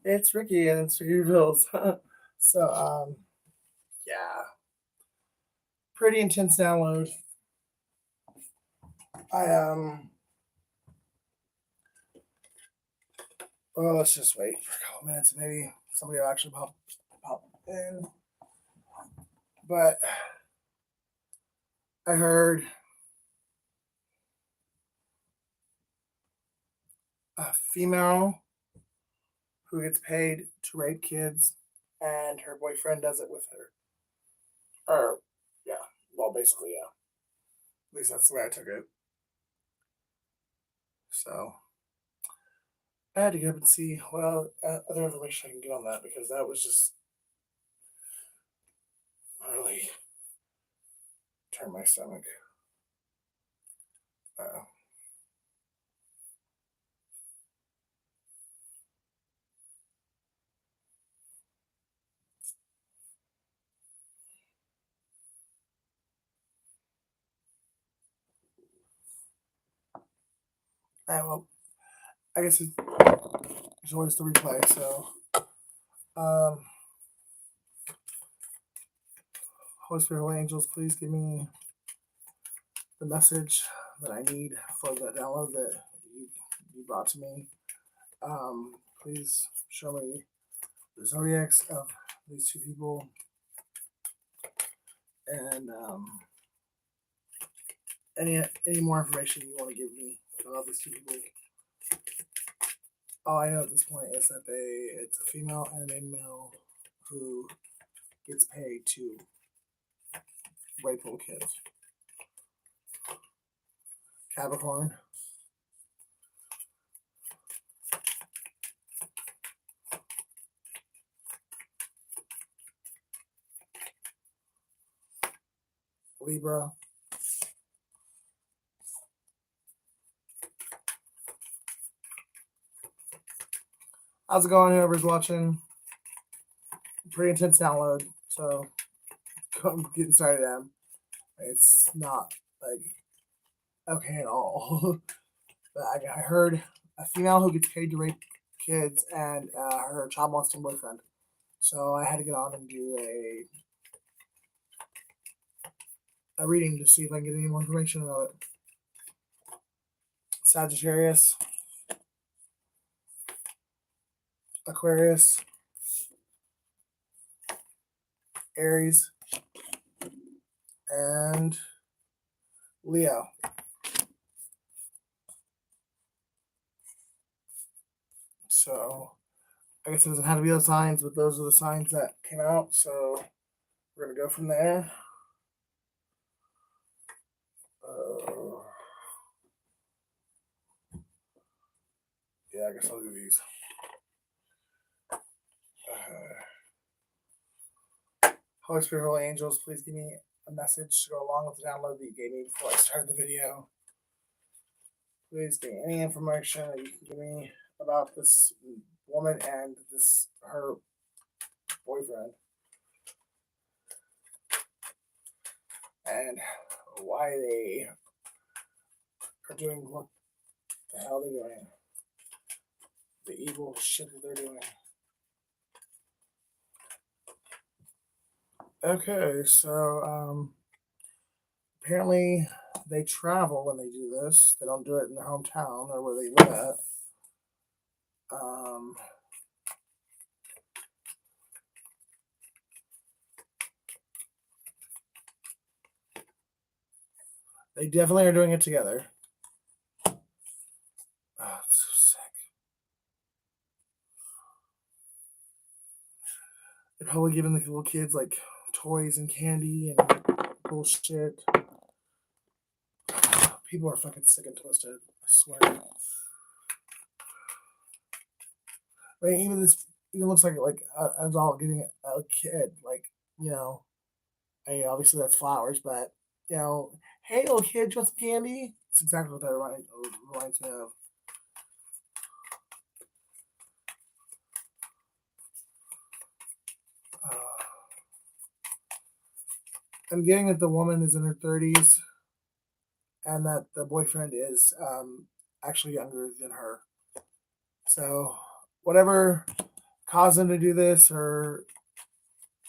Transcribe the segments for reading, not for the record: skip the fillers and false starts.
It's Ricky and it's Ricky Bills. so yeah, pretty intense download. I well, let's just wait for a couple minutes. Maybe somebody will actually pop in. But I heard a female who gets paid to rape kids, and her boyfriend does it with her. Or yeah, well, basically yeah. At least that's the way I took it. So I had to get up and see what other information I can get on that because that was just really turned my stomach. Uh, well, I guess it's always the replay. So, um, Holy Spirit, Holy Angels, please give me the message that I need for the download that you brought to me. Please show me the zodiacs of these two people and any more information you want to give me about these two people. All I know at this point is that it's a female and a male who gets paid to rape little kids. Capricorn. Libra. How's it going, whoever's watching? Pretty intense download, so I'm getting started at. It's not like okay at all. But I heard a female who gets paid to rape kids and her child molesting boyfriend. So I had to get on and do a reading to see if I can get any more information about it. Sagittarius, Aquarius, Aries, and Leo. So I guess it doesn't have to be those signs, but those are the signs that came out. So we're gonna go from there. Yeah, I guess I'll do these. Holy Spirit, Holy Angels, please give me a message to go along with the download that you gave me before I started the video. Please give me any information that you can give me about this woman and her boyfriend. And why they are doing what the hell they're doing. The evil shit that they're doing. Okay, so apparently they travel when they do this. They don't do it in their hometown or where they live at. They definitely are doing it together. Oh, it's so sick. They're probably giving the little kids like toys and candy and bullshit. People are fucking sick and twisted. I swear. I mean, even this even looks like an adult getting a kid. Like, you know, I mean, obviously that's flowers, but you know, hey little kid, do you want some candy? It's exactly what that reminds me of. I'm getting that the woman is in her 30s and that the boyfriend is actually younger than her. So, whatever cause them to do this, or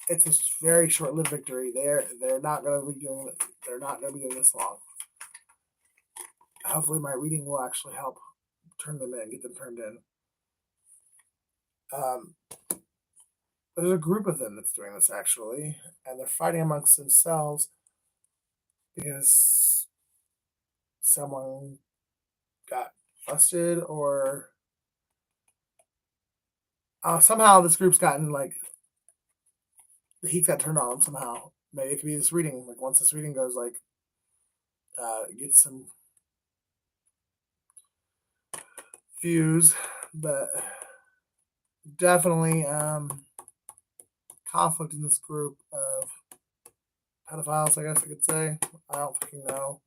it's a very short-lived victory. They're not going to be doing it. They're not going to be doing this long. Hopefully, my reading will actually help turn them in, get them turned in. There's a group of them that's doing this actually, and they're fighting amongst themselves because someone got busted or somehow this group's gotten like the heat got turned on them somehow. Maybe it could be this reading. Like once this reading goes, like get some views, but definitely conflict in this group of pedophiles. I guess I could say. I don't fucking know,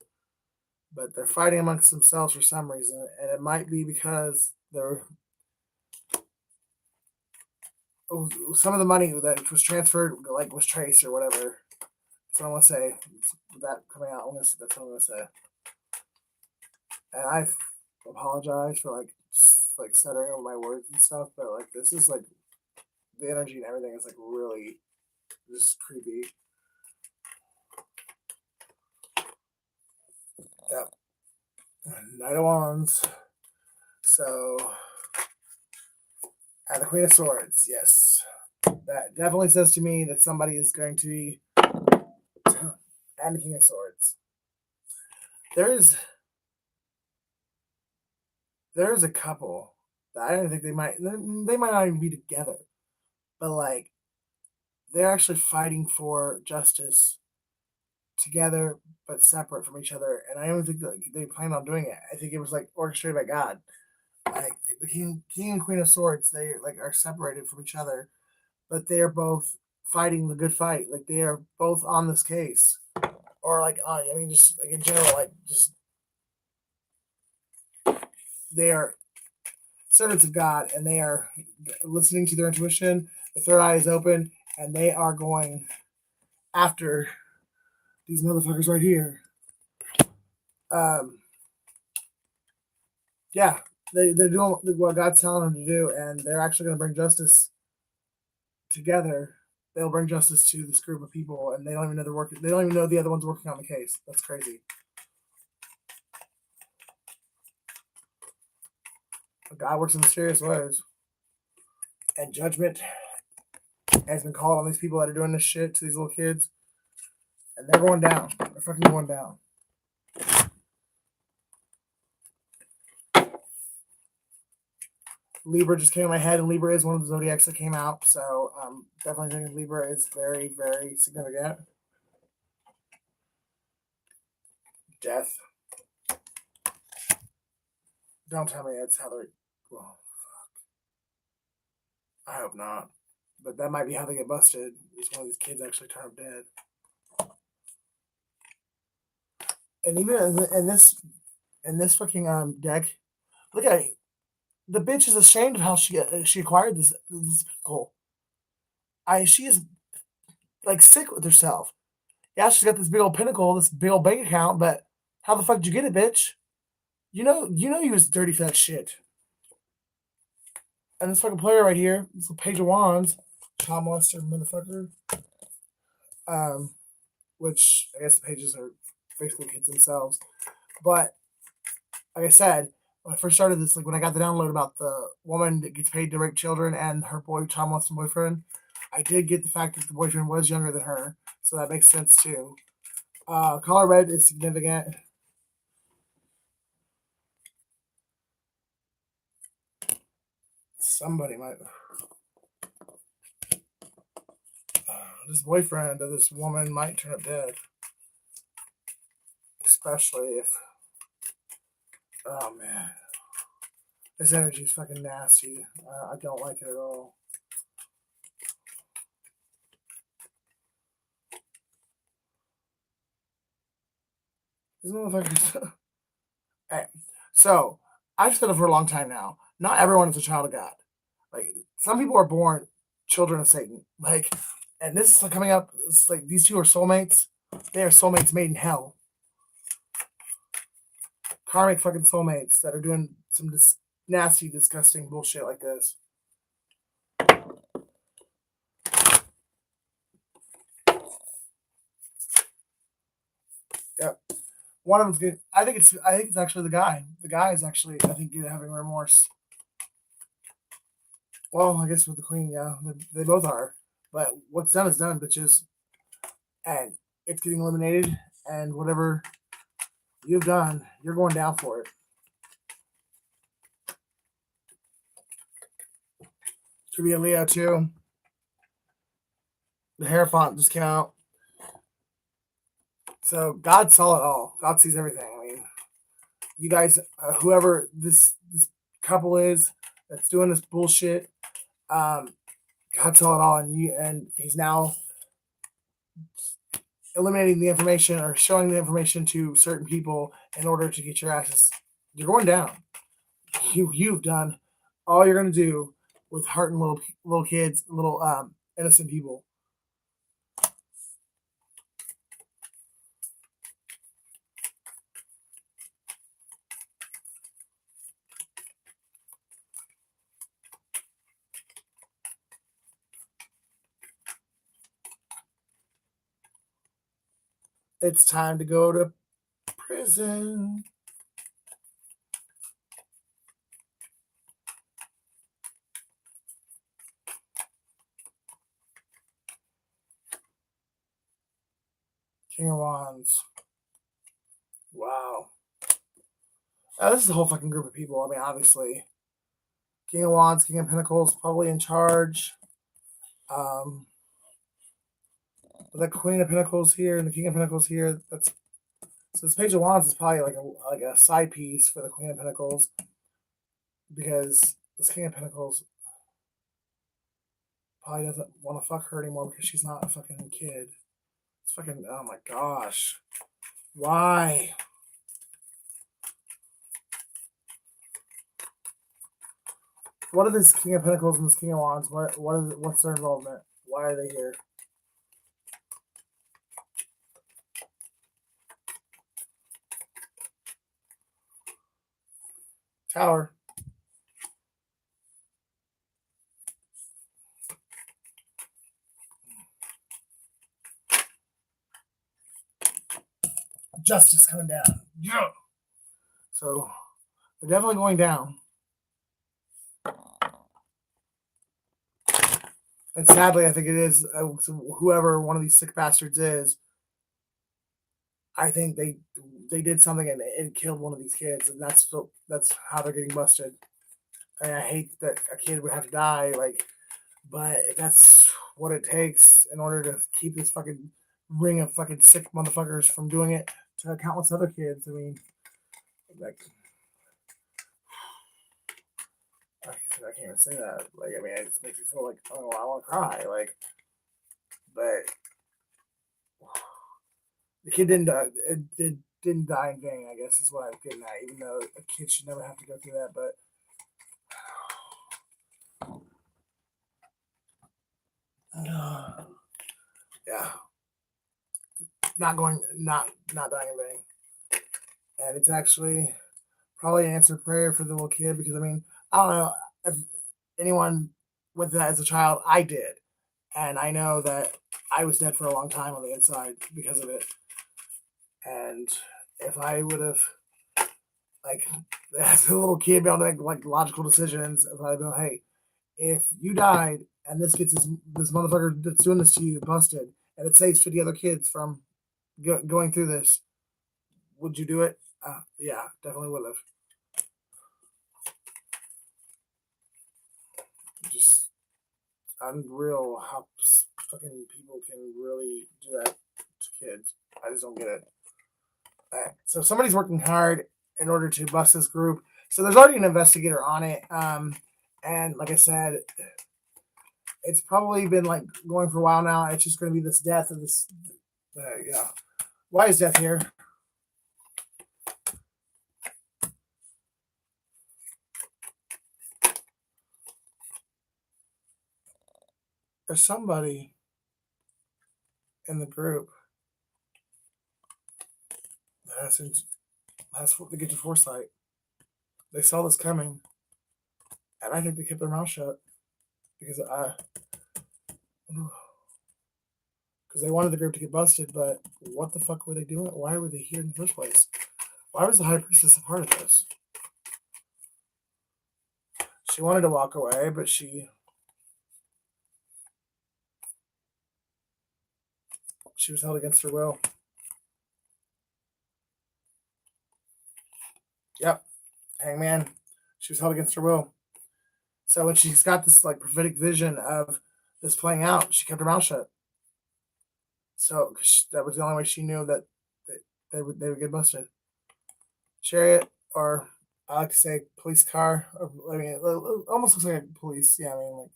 but they're fighting amongst themselves for some reason, and it might be because they're some of the money that was transferred, like, was traced or whatever. That's what I want to say. With that coming out, that's what I'm going to say. And I apologize for like stuttering over my words and stuff, but like this is like the energy and everything is like really just creepy. Yep. Knight of Wands. So, and the Queen of Swords. Yes, that definitely says to me that somebody is going to be. And the King of Swords. There's a couple that I don't think they might not even be together, but like they're actually fighting for justice together but separate from each other, and I don't think that they plan on doing it. I think it was like orchestrated by God. Like the King and Queen of Swords, they like are separated from each other, but they are both fighting the good fight. Like they are both on this case, or like I mean, just like in general, like just they are servants of God, and they are listening to their intuition. The third eye is open, and they are going after these motherfuckers right here. Yeah, they're doing what God's telling them to do, and they're actually going to bring justice together. They'll bring justice to this group of people, and they don't even know they're working. They don't even know the other one's working on the case. That's crazy. But God works in mysterious ways, and judgment has been called on these people that are doing this shit to these little kids, and they're going down. They're fucking going down. Libra just came in my head, and Libra is one of the zodiacs that came out, so definitely think Libra is very, very significant. Death. Don't tell me that's how they're. Well, fuck. I hope not. But that might be how they get busted. Is one of these kids actually turn up dead. And even in this fucking deck, look at it. The bitch is ashamed of how she acquired this pinnacle. She is like sick with herself. Yeah, she's got this big old pinnacle, this big old bank account, but how the fuck did you get it, bitch? You know you was dirty for that shit. And this fucking player right here, this Page of Wands, child molester motherfucker. Which I guess the pages are basically kids themselves. But like I said, when I first started this, like when I got the download about the woman that gets paid to rape children and her child molesting boyfriend, I did get the fact that the boyfriend was younger than her, so that makes sense too. Color red is significant. Somebody might. This boyfriend of this woman might turn up dead. Especially if. Oh man. This energy is fucking nasty. I don't like it at all. This motherfucker. Hey, so I've said it for a long time now. Not everyone is a child of God. Like some people are born children of Satan. Like, and this is coming up. It's like these two are soulmates. They are soulmates made in hell. Karmic fucking soulmates that are doing some nasty, disgusting bullshit like this. One of them's good. I think it's actually the guy. The guy is actually I think having remorse. Well, I guess with the queen, yeah, they both are. But what's done is done, bitches, and it's getting eliminated. And whatever you've done, you're going down for it. Could be a Leo too. The hair font just came out. So God saw it all. God sees everything. I mean, you guys, whoever this couple is that's doing this bullshit, God saw it all, and he's now eliminating the information or showing the information to certain people in order to get your asses. You're going down. You've done all you're gonna do with hurting little kids, little innocent people. It's time to go to prison. King of Wands. Wow. This is a whole fucking group of people. I mean, obviously, King of Wands, King of Pentacles, probably in charge. The Queen of Pentacles here and the King of Pentacles here. That's so this Page of Wands is probably like a side piece for the Queen of Pentacles because this King of Pentacles probably doesn't want to fuck her anymore because she's not a fucking kid. It's fucking oh my gosh, why? What are this King of Pentacles and this King of Wands? What's their involvement? Why are they here? Tower. Justice coming down. Yeah. So they're definitely going down. And sadly, I think it is whoever one of these sick bastards is. I think they did something and it killed one of these kids, and that's how they're getting busted. And I hate that a kid would have to die, like, but if that's what it takes in order to keep this fucking ring of fucking sick motherfuckers from doing it to countless other kids. I mean, like, I can't even say that. Like, I mean, it just makes me feel like, oh, I want to cry. Like, but the kid didn't die. It didn't die in vain, I guess is what I'm getting at. Even though a kid should never have to go through that, but yeah, not dying in vain. And it's actually probably an answered prayer for the little kid because I mean, I don't know if anyone with that as a child, I did. And I know that I was dead for a long time on the inside because of it. And if I would have, like, as a little kid, be able to make like logical decisions, if I'd been, hey, if you died and this gets this motherfucker that's doing this to you busted, and it saves 50 other kids from going through this, would you do it? Yeah, definitely would have. Just unreal how fucking people can really do that to kids. I just don't get it. So somebody's working hard in order to bust this group. So there's already an investigator on it. And like I said, it's probably been like going for a while now. It's just going to be this death of this. Yeah. Why is death here? There's somebody in the group that has to get to foresight. They saw this coming, and I think they kept their mouth shut because because they wanted the group to get busted. But what the fuck were they doing? Why were they here in the first place? Why was the High Priestess a part of this? She wanted to walk away, but she was held against her will. Yep, Hangman. She was held against her will. So when she's got this like prophetic vision of this playing out, she kept her mouth shut. So that was the only way she knew that they would get busted. Chariot, or I like to say police car. Or, I mean, it almost looks like a police. Yeah, I mean, like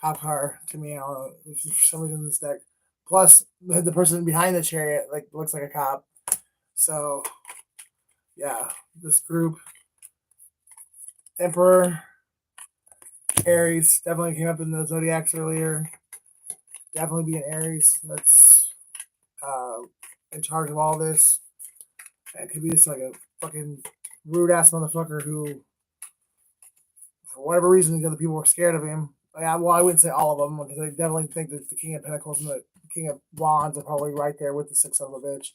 cop car to me. I don't know if for some reason this deck. Plus, the person behind the chariot like looks like a cop. So, yeah, this group, Emperor, Aries, definitely came up in the zodiacs earlier. Definitely be an Aries that's in charge of all this. It could be just like a fucking rude ass motherfucker who, for whatever reason, the other people were scared of him. Well, I wouldn't say all of them because I definitely think that the King of Pentacles and the King of Wands are probably right there with the six of a bitch.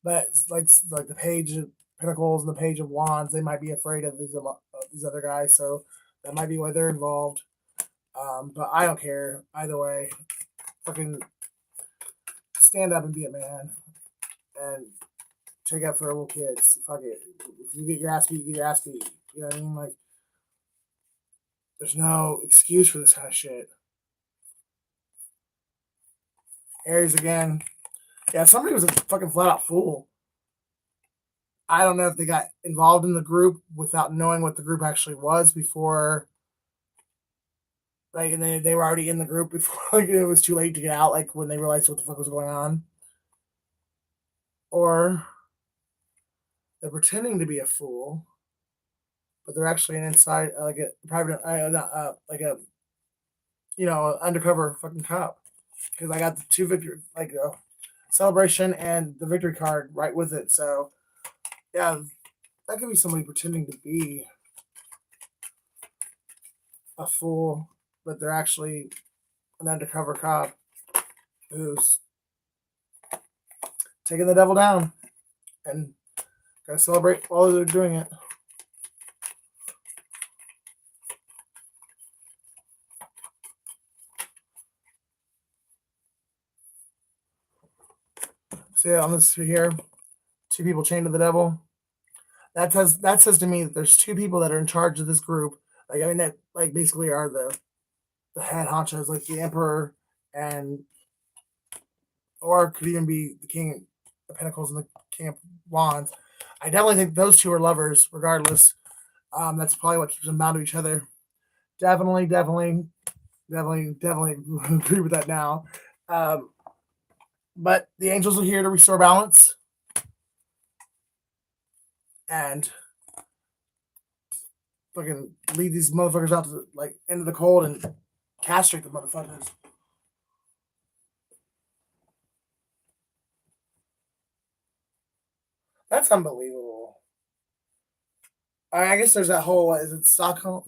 But like the Page of Pentacles and the Page of Wands, they might be afraid of these other guys, so that might be why they're involved. But I don't care either way. Fucking stand up and be a man, and take up for little kids. Fuck it. If you get your ass beat, you get your ass beat. You know what I mean? Like, there's no excuse for this kind of shit. Aries again. Yeah, somebody was a fucking flat out fool. I don't know if they got involved in the group without knowing what the group actually was before. Like, and they were already in the group before like, it was too late to get out, like when they realized what the fuck was going on. Or they're pretending to be a fool, but they're actually an inside, like a private, like a, undercover fucking cop. Because I got the two victory, like celebration and the victory card right with it. So, yeah, that could be somebody pretending to be a fool, but they're actually an undercover cop who's taking the devil down and gonna celebrate while they're doing it. So yeah, on this here, two people chained to the devil. That says to me that there's two people that are in charge of this group. Like, I mean, that like basically are the head honchos, like the Emperor, and or could even be the King of Pentacles and the King of Wands. I definitely think those two are lovers, regardless. That's probably what keeps them bound to each other. Definitely agree with that now. But the angels are here to restore balance and fucking lead these motherfuckers out to like into the cold and castrate the motherfuckers. That's unbelievable. I guess there's that whole is it Stockholm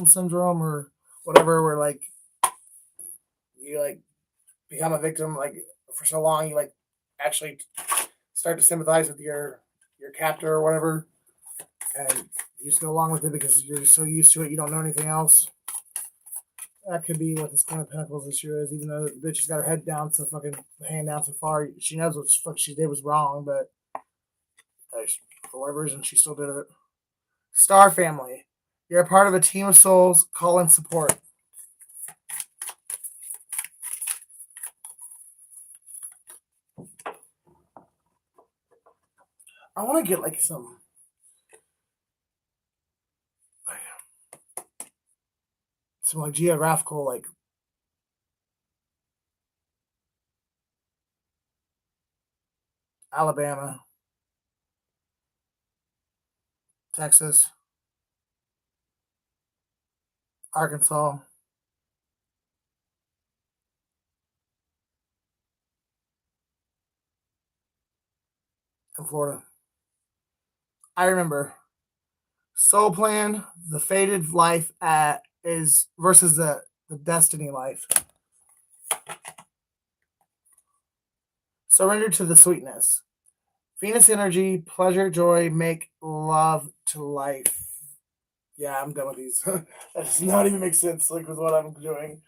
syndrome or whatever, where like you like become a victim like for so long you like actually start to sympathize with your captor or whatever, and you just go along with it because you're so used to it you don't know anything else. That could be what this kind of Pentacles issue is, even though the bitch has got her head down so fucking hand down so far. She knows what the fuck she did was wrong, but for whatever reason, she still did it. Star family. You're a part of a team of souls. Call in support. I want to get like some like geographical like Alabama, Texas, Arkansas, and Florida. I remember Soul Plan, the Fated Life is versus the Destiny Life. Surrender to the sweetness. Venus energy, pleasure, joy, make love to life. Yeah, I'm done with these. That does not even make sense, like with what I'm doing.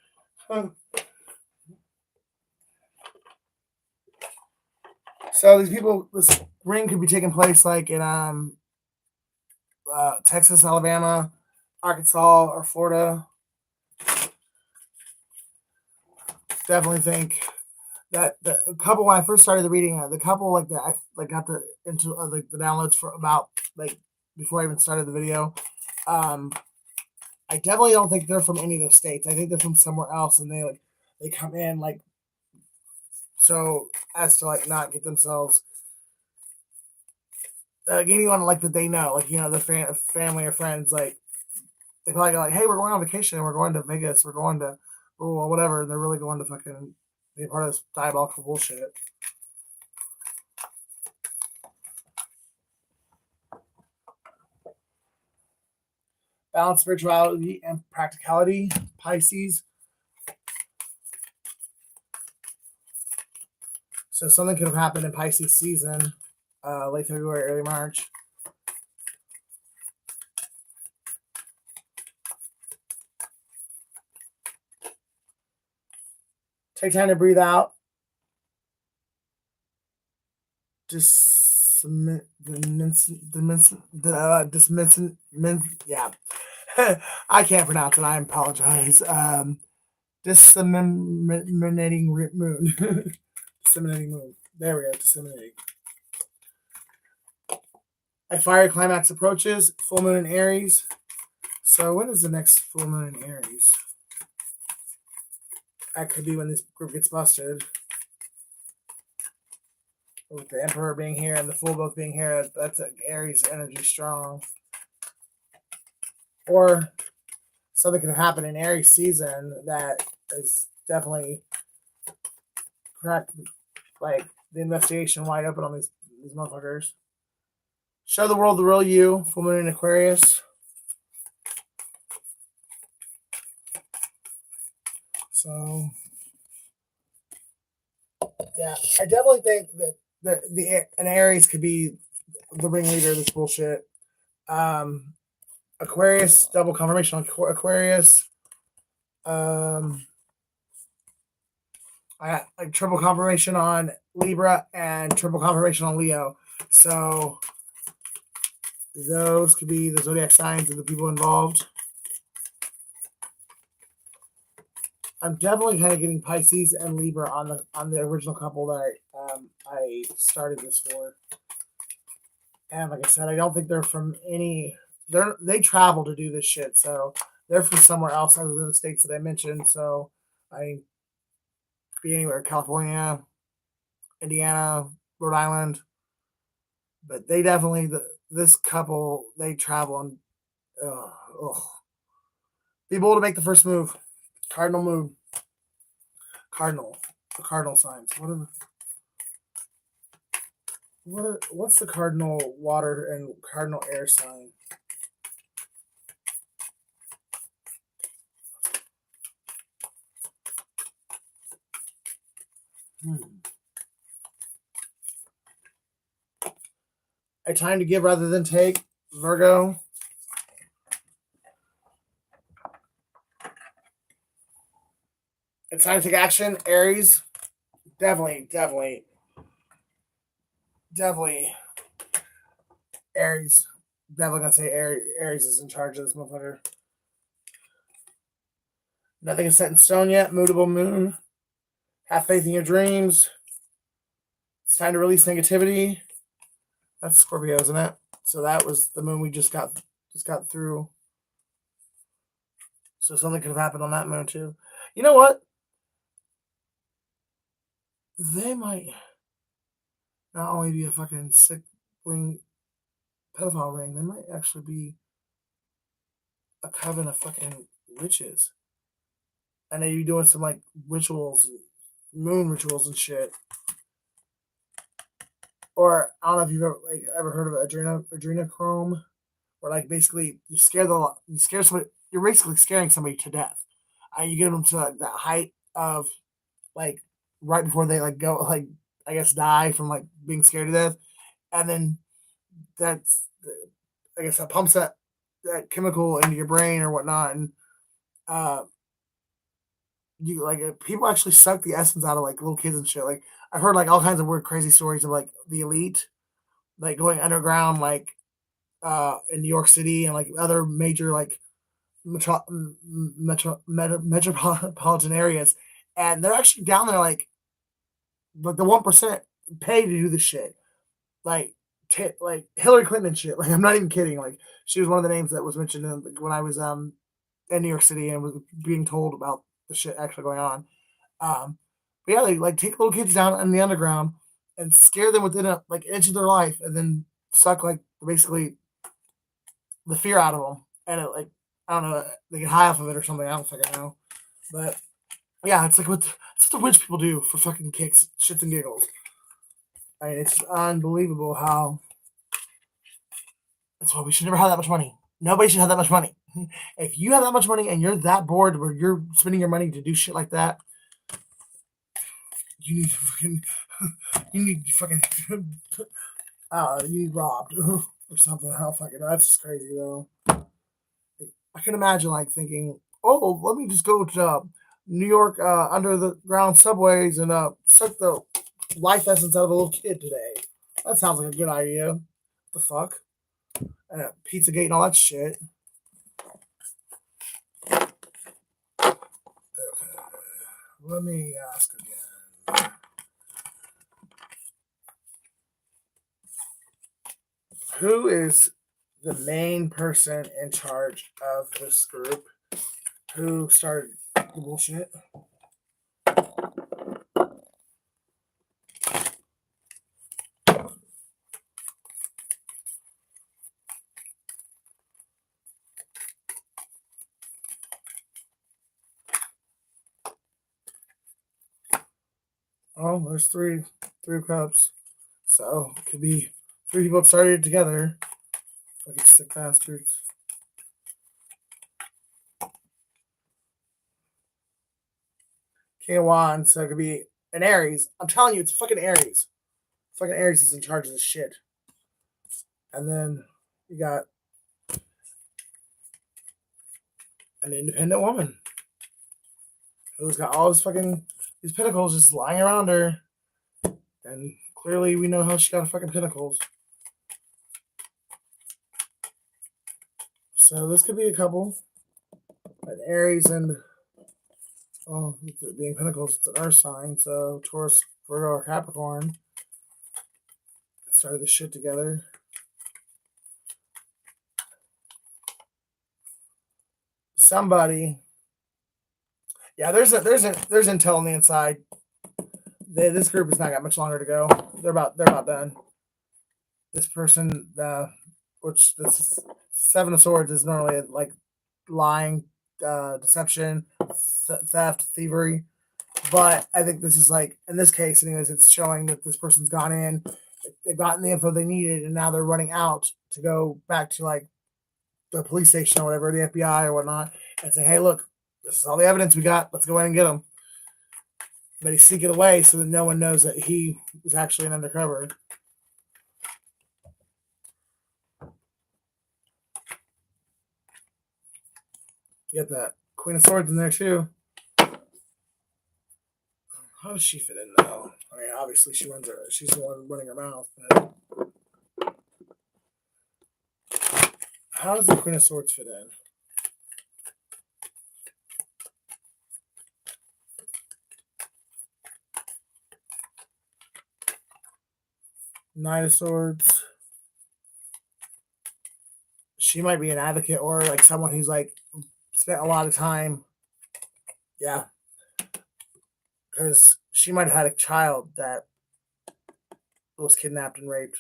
So these people, this ring could be taking place like in Texas, Alabama, Arkansas, or Florida. Definitely think that the couple when I first started the reading, the couple like that I like got the into like the downloads for about like before I even started the video. Um, I definitely don't think they're from any of the states. I think they're from somewhere else, and they come in like so as to like not get themselves anyone like that they know, like the family or friends, like they probably go like, "Hey, we're going on vacation. We're going to Vegas. We're going to whatever." And they're really going to fucking be a part of this diabolical bullshit. Balance spirituality and practicality, Pisces. So something could have happened in Pisces season, late February, early March. Take time to breathe out. Yeah. I can't pronounce it. I apologize. Disseminating moon. Disseminating moon. There we go. Disseminating. A fire climax approaches. Full moon in Aries. So when is the next full moon in Aries? That could be when this group gets busted. With the Emperor being here and the Fool both being here, that's Aries energy strong. Or something can happen in Aries season that is definitely cracked, like the investigation wide open on these motherfuckers. Show the world the real you. Full moon in Aquarius. So yeah, I definitely think that an Aries could be the ringleader of this bullshit. Aquarius, double confirmation on Aquarius. I got like triple confirmation on Libra and triple confirmation on Leo. So those could be the zodiac signs of the people involved. I'm definitely kind of getting Pisces and Libra on the original couple that I started this for. And like I said, I don't think they're from any. They travel to do this shit, so they're from somewhere else other than the states that I mentioned. So I be anywhere, California, Indiana, Rhode Island, but they definitely this couple they travel and be able to make the first move. Cardinal move. The cardinal signs. What's the cardinal water and cardinal air sign? A time to give rather than take. Virgo. It's time to take action. Aries. Definitely. Aries. Definitely gonna say Aries is in charge of this motherfucker. Nothing is set in stone yet. Mutable moon. Have faith in your dreams. It's time to release negativity. That's Scorpio, isn't it? So that was the moon we just got through. So something could have happened on that moon too. You know what? They might not only be a fucking sick wing pedophile ring, they might actually be a coven of fucking witches. And they'd be doing some like rituals, moon rituals and shit. Or I don't know if you've ever heard of adrenochrome, where like basically you scare somebody. You're basically scaring somebody to death. You get them to like, that height of like right before they like go like I guess, die from like being scared to death, and then that's I guess that pumps that chemical into your brain or whatnot, and uh, you like people actually suck the essence out of like little kids and shit. Like I've heard like all kinds of weird, crazy stories of like the elite, like going underground, like in New York City and like other major like metropolitan areas, and they're actually down there like the 1% pay to do this shit, like like Hillary Clinton and shit. Like I'm not even kidding. Like she was one of the names that was mentioned when I was in New York City and was being told about the shit actually going on. But yeah, they like take little kids down in the underground and scare them within a like inch of their life, and then suck like basically the fear out of them, and it like I don't know, they get high off of it or something. I don't fucking know, but yeah, it's like what the rich people do for fucking kicks, shits and giggles. I mean, it's unbelievable how that's why we should never have that much money. Nobody should have that much money. If you have that much money and you're that bored where you're spending your money to do shit like that, you need to fucking, you need to fucking, you need robbed or something. How fucking that's just crazy though. I can imagine like thinking, oh, let me just go to New York under the ground subways and suck the life essence out of a little kid today. That sounds like a good idea. What the fuck? Pizzagate and all that shit. Okay. Let me ask again. Who is the main person in charge of this group? Who started the bullshit? Oh, there's three cups. So it could be three people that started together. Fucking sick bastards. King of Wands, so it could be an Aries. I'm telling you, it's fucking Aries. Fucking Aries is in charge of this shit. And then you got an independent woman who's got all this fucking these pinnacles just lying around her. And clearly we know how she got fucking pinnacles. So this could be a couple. An Aries and being pinnacles, it's an earth sign, so Taurus, Virgo, or Capricorn started this shit together. Somebody, yeah, there's intel on the inside. This group has not got much longer to go. They're about done. This person, which this Seven of Swords is normally like lying, deception, theft, thievery. But I think this is like in this case, anyways, it's showing that this person's gone in, they've gotten the info they needed, and now they're running out to go back to like the police station or whatever, the FBI or whatnot, and say, "Hey, look, this is all the evidence we got. Let's go in and get him." But he's sneaking away so that no one knows that he was actually an undercover. You got that Queen of Swords in there too. How does she fit in though? I mean, obviously she's the one running her mouth. But how does the Queen of Swords fit in? Knight of Swords. She might be an advocate or like someone who's like spent a lot of time. Yeah. Because she might have had a child that was kidnapped and raped.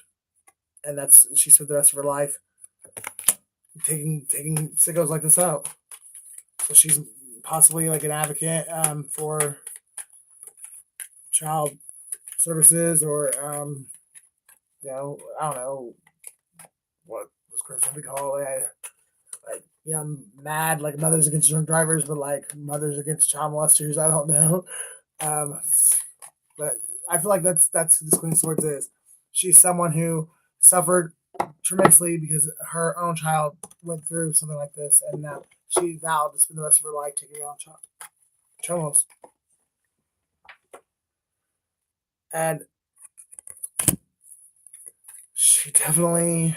And she spent the rest of her life taking sickos like this out. So she's possibly like an advocate for child services or I don't know what was Christian we call it. Like mad like mothers against drunk drivers, but like mothers against child molesters. I don't know, but I feel like that's who this Queen of Swords is. She's someone who suffered tremendously because her own child went through something like this, and now she vowed to spend the rest of her life taking her own child. Chomos. And she definitely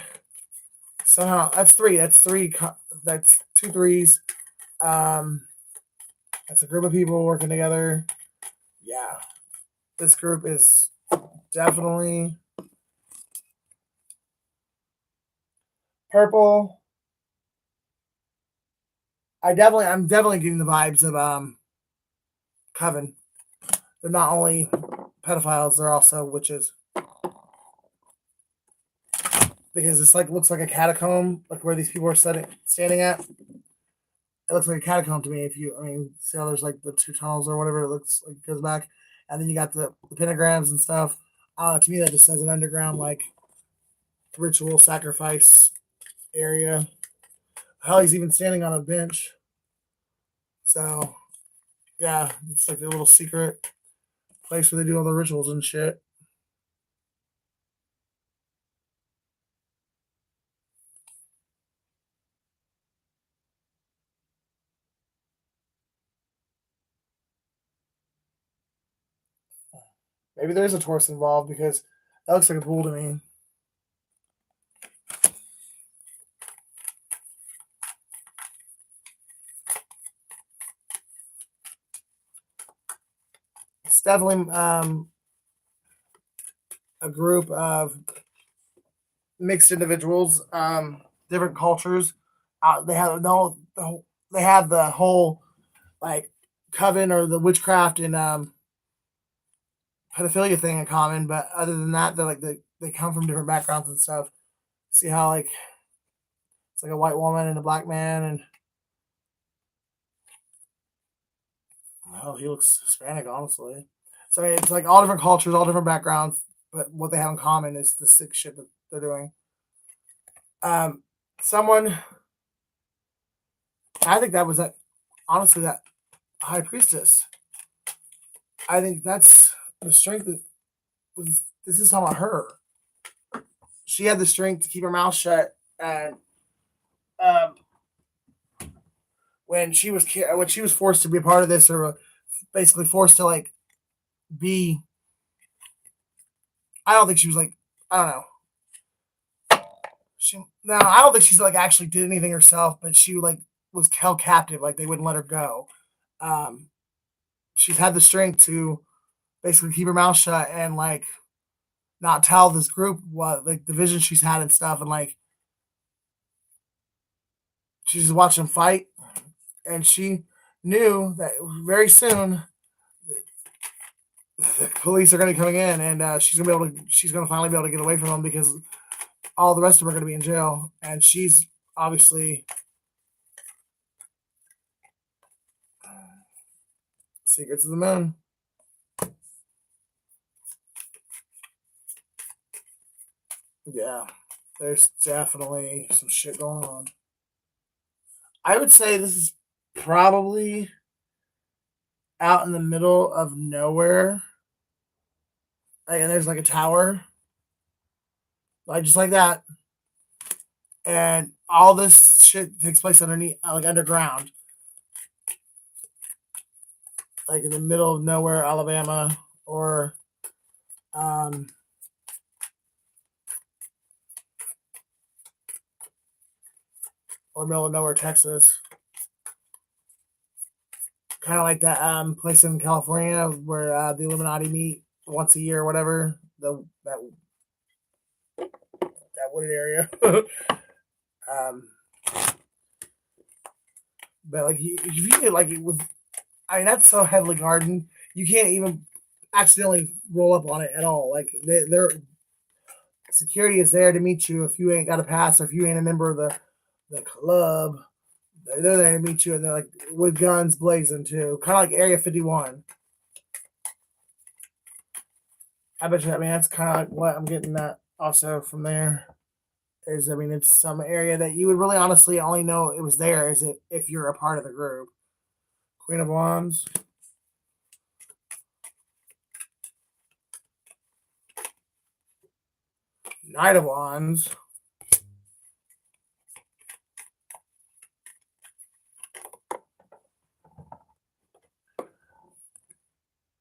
somehow that's three. That's three. That's two threes. That's a group of people working together. Yeah, this group is definitely purple. I'm definitely getting the vibes of Coven. They're not only pedophiles, they're also witches. Because it's like looks like a catacomb, like where these people are standing at. It looks like a catacomb to me. See how there's like the two tunnels or whatever. It looks like it goes back, and then you got the pentagrams and stuff. To me, that just says an underground like ritual sacrifice area. Hell, he's even standing on a bench. So yeah, it's like a little secret place where they do all the rituals and shit. Maybe there's a Taurus involved because that looks like a pool to me. It's definitely a group of mixed individuals, different cultures. They have they have the whole like coven or the witchcraft and pedophilia thing in common, but other than that, they come from different backgrounds and stuff. See how like it's like a white woman and a black man, and oh, he looks Hispanic, honestly. So I mean, it's like all different cultures, all different backgrounds, but what they have in common is the sick shit that they're doing. Um, someone, I think that was that. Honestly, that high priestess. I think that's the strength that was. This is talking about her. She had the strength to keep her mouth shut, and um, when she was forced to be a part of this, or basically forced to like be. I don't think she was like. I don't know. I don't think she's like actually did anything herself, but she like was held captive, like they wouldn't let her go. Um, she's had the strength to basically keep her mouth shut and like not tell this group what like the vision she's had and stuff, and like she's just watching them fight, and she knew that very soon the police are going to be coming in, and she's going to finally be able to get away from them because all the rest of them are going to be in jail, and she's obviously Secrets of the Moon. Yeah, there's definitely some shit going on. I would say this is probably out in the middle of nowhere. Like, and there's like a tower, like just like that, and all this shit takes place underneath, like underground, like in the middle of nowhere, Alabama, um, or middle of nowhere, Texas. Kind of like that place in California where the Illuminati meet once a year or whatever. That wooded area. um, but like if you get like it with, I mean that's so heavily guarded, you can't even accidentally roll up on it at all. Like they're security is there to meet you if you ain't got a pass or if you ain't a member of the club. They're there to meet you, and they're like with guns blazing too, kind of like Area 51. I bet you. I mean, that's kind of like what I'm getting at also from there. Is I mean, it's some area that you would really honestly only know it was there is it if you're a part of the group. Queen of Wands. Knight of Wands.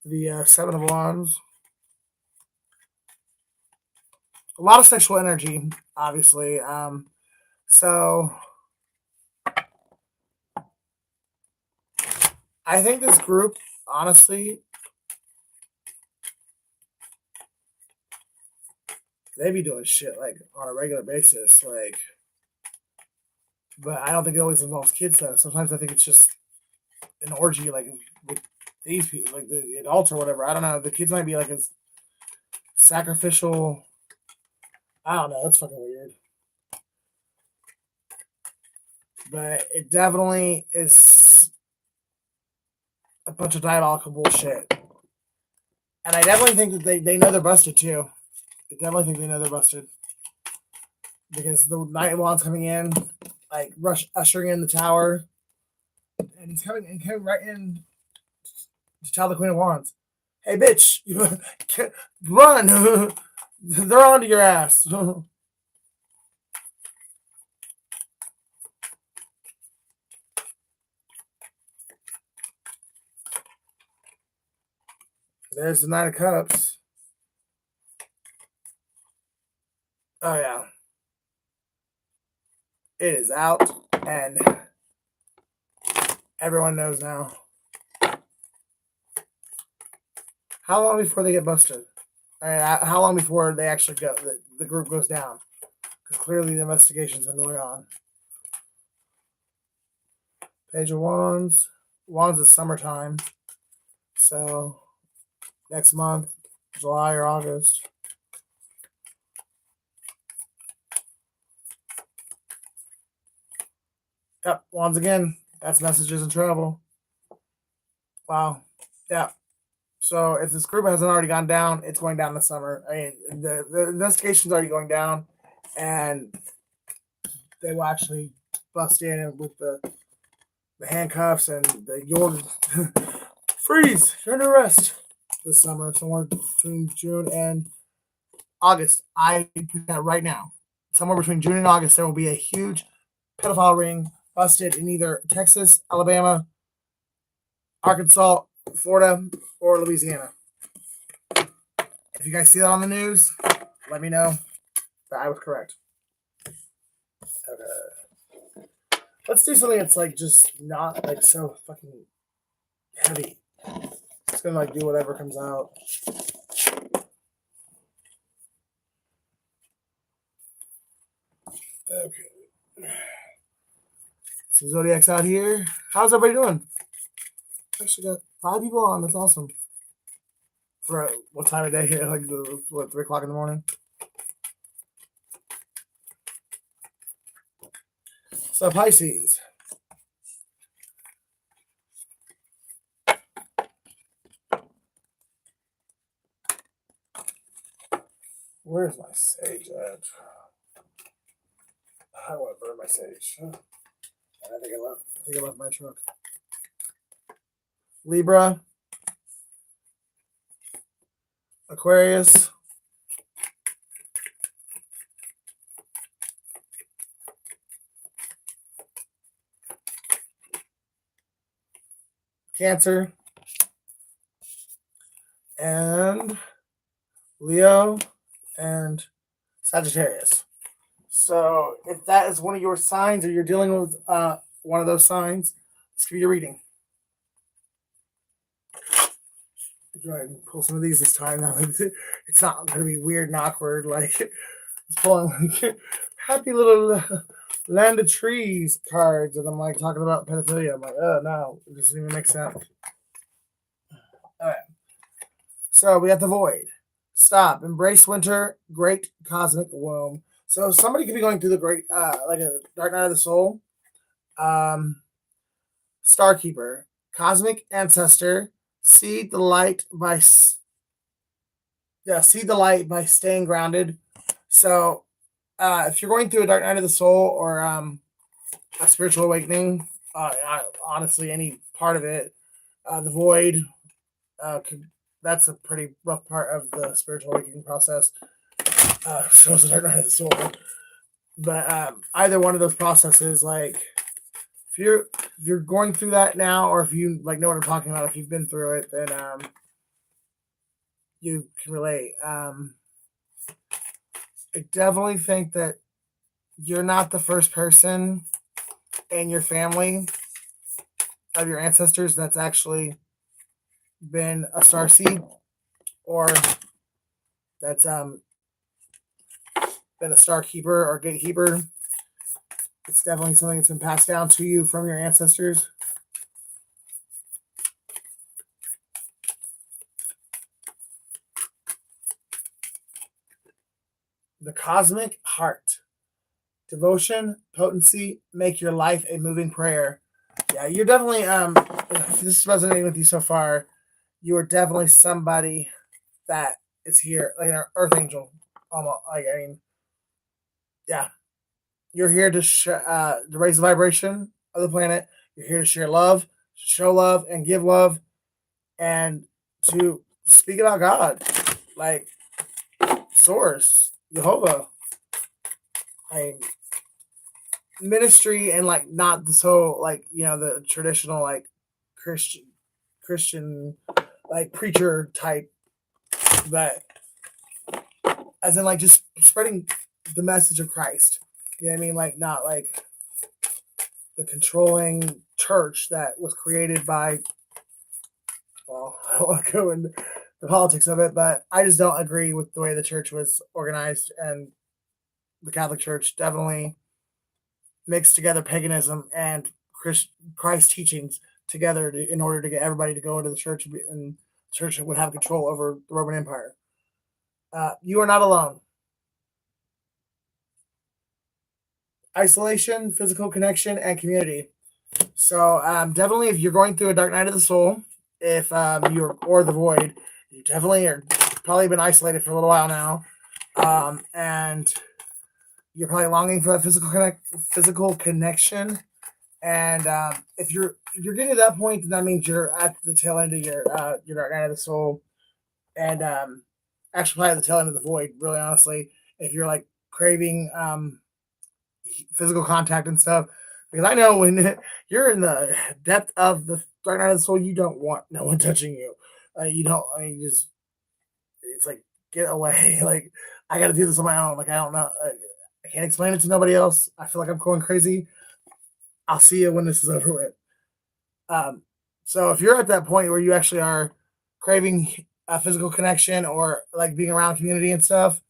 The Seven of Wands. A lot of sexual energy, obviously. So I think this group, honestly, they be doing shit like on a regular basis, like. But I don't think it always involves kids though. Sometimes I think it's just an orgy, like with these people, like the adults or whatever. I don't know. The kids might be like a sacrificial. I don't know. It's fucking weird. But it definitely is a bunch of diabolical bullshit. And I definitely think that they know they're busted too. I definitely think they know they're busted. Because the Knight of Wands coming in, like ushering in the tower. And he's coming right in to tell the Queen of Wands, hey bitch, you run. They're onto your ass. There's the Nine of Cups. Oh yeah. It is out and everyone knows now. How long before they get busted? How long before they actually go? The group goes down? Because clearly the investigations are going on. Page of Wands. Wands is summertime. So next month, July or August. Yep, Wands again. That's messages and travel. Wow. Yeah. So if this group hasn't already gone down, it's going down this summer. I mean, the investigation's already going down, and they will actually bust in with the handcuffs and you're freeze. You're under arrest this summer, somewhere between June and August. I do that right now. Somewhere between June and August, there will be a huge pedophile ring busted in either Texas, Alabama, Arkansas, Florida, or Louisiana. If you guys see that on the news, let me know that I was correct. Okay. Let's do something that's like just not like so fucking heavy. It's gonna like do whatever comes out. Okay. Some Zodiacs out here. How's everybody doing? Actually got 5 people on. That's awesome. For what time of day here? Like 3 o'clock in the morning. So Pisces. Where's my sage at? I want to burn my sage. I think I left my truck. Libra. Aquarius. Cancer. And Leo and Sagittarius. So if that is one of your signs or you're dealing with one of those signs, let's give you a reading. Go ahead and pull some of these this time. Now it's not going to be weird and awkward. Like it's pulling like happy little land of trees cards, and I'm like talking about pedophilia. I'm like, oh no, it doesn't even make sense. All right. So we got the Void. Stop. Embrace winter. Great cosmic womb. So somebody could be going through the great, like a Dark Night of the Soul. Starkeeper. Cosmic Ancestor. See the light by staying grounded. So if you're going through a Dark Night of the Soul or a spiritual awakening, honestly, any part of it, the Void, that's a pretty rough part of the spiritual awakening process. So it's the Dark Night of the Soul. But either one of those processes, like if you're going through that now, or if you like know what I'm talking about, if you've been through it, then you can relate. I definitely think that you're not the first person in your family of your ancestors that's actually been a star seed, or that's been a star keeper or gatekeeper. It's definitely something that's been passed down to you from your ancestors. The cosmic heart. Devotion, potency, make your life a moving prayer. Yeah, you're definitely if this is resonating with you so far, you are definitely somebody that is here, like an earth angel. Almost like, I mean, yeah. You're here to raise the vibration of the planet. You're here to share love, show love, and give love, and to speak about God, like Source, Jehovah. I Ministry, and like not the so like the traditional like Christian like preacher type, but as in like just spreading the message of Christ. You know what I mean? Like not like the controlling church that was created by, well, I don't want to go into the politics of it, but I just don't agree with the way the church was organized, and the Catholic Church definitely mixed together paganism and Christ teachings together in order to get everybody to go into the church, and the church would have control over the Roman Empire. You are not alone. Isolation, physical connection, and community. So definitely, if you're going through a dark night of the soul, if you're or the void, you definitely are probably been isolated for a little while now, and you're probably longing for that physical connection. And if you're getting to that point, then that means you're at the tail end of your dark night of the soul, and actually probably at the tail end of the void. Really, honestly, if you're like craving physical contact and stuff, because I know when you're in the depth of the dark night of the soul, you don't want no one touching you. You don't. I mean, just it's like get away. Like I got to do this on my own. Like I don't know. I can't explain it to nobody else. I feel like I'm going crazy. I'll see you when this is over with. Um, so if you're at that point where you actually are craving a physical connection or like being around community and stuff,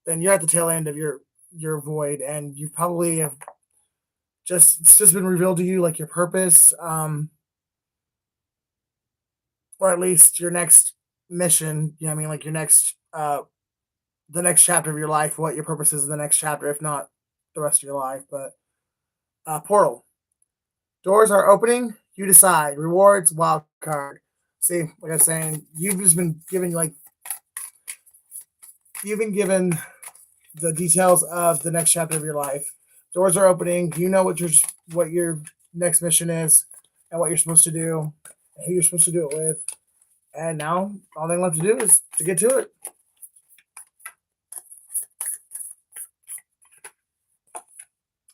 then you're at the tail end of your void, and you probably have it's just been revealed to you like your purpose, or at least your next mission. You know what I mean? Like your next the next chapter of your life, what your purpose is in the next chapter, if not the rest of your life. But portal. Doors are opening. You decide. Rewards, wild card. See, like I was saying, you've been given the details of the next chapter of your life. Doors are opening. You know what your next mission is, and what you're supposed to do, and who you're supposed to do it with. And now all they left to do is to get to it.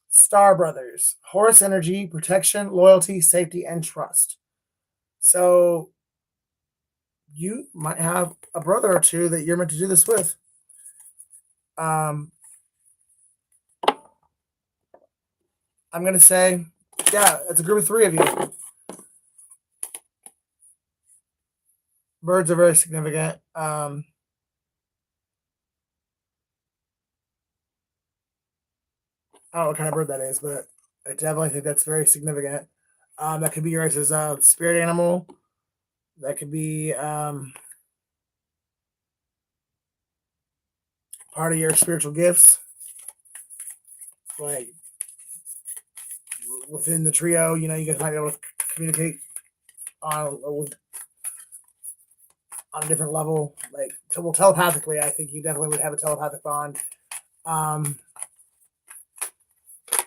Star Brothers, Horus energy, protection, loyalty, safety, and trust. So you might have a brother or two that you're meant to do this with. I'm gonna say, yeah, it's a group of three of you. Birds are very significant. I don't know what kind of bird that is, but I definitely think that's very significant. That could be your guys' spirit animal. That could be part of your spiritual gifts. Like within the trio, you guys might be able to communicate on a different level. Like telepathically, I think you definitely would have a telepathic bond.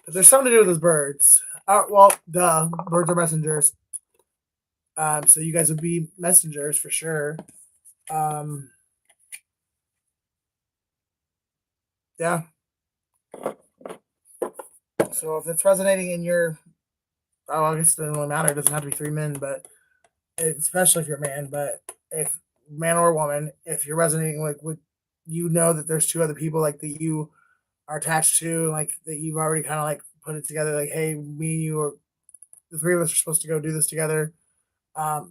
But there's something to do with those birds. Well, the birds are messengers. So you guys would be messengers for sure. Yeah. So if it's resonating in your, oh, I guess it doesn't really matter. It doesn't have to be three men, but especially if you're a man. But if man or woman, if you're resonating like with, you know that there's two other people like that you are attached to, like that you've already kind of like put it together. Like, hey, me and you, or the three of us are supposed to go do this together.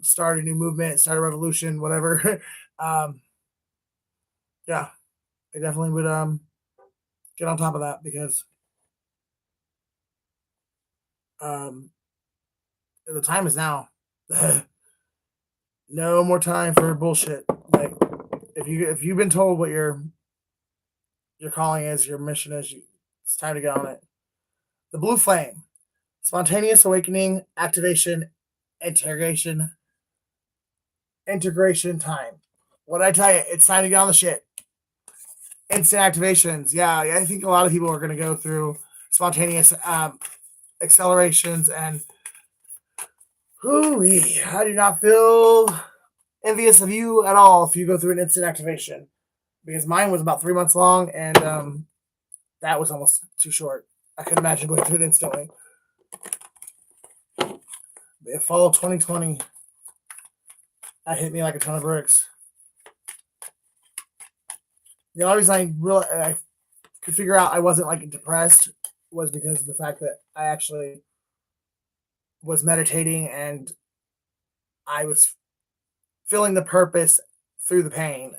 Start a new movement, start a revolution, whatever. um, yeah, I definitely would get on top of that because um, the time is now. No more time for bullshit. Like if you've been told what your calling is, your mission is, it's time to get on it. The blue flame, spontaneous awakening, activation, interrogation, integration time. What I tell you, it's time to get on the shit. Instant activations. Yeah, I think a lot of people are going to go through spontaneous accelerations and hooey, I do not feel envious of you at all if you go through an instant activation because mine was about 3 months long and that was almost too short. I couldn't imagine going through it instantly. But fall 2020, that hit me like a ton of bricks. The only reason I could figure out I wasn't like depressed was because of the fact that I actually was meditating and I was feeling the purpose through the pain.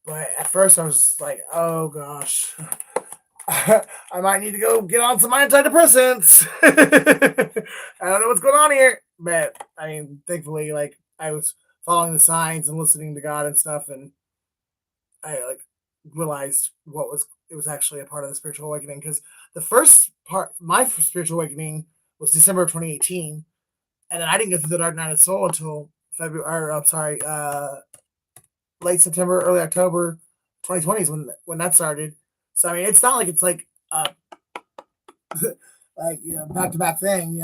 But at first I was like, oh gosh, I might need to go get on some antidepressants. I don't know what's going on here. But I mean, thankfully, like I was following the signs and listening to God and stuff, and I like realized what was it was actually a part of the spiritual awakening because the first part, my spiritual awakening was December of 2018, and then I didn't get through the Dark Night of the Soul until February. Or, I'm sorry, late September, early October, 2020 is when that started. So I mean, it's not like it's like like back to back thing.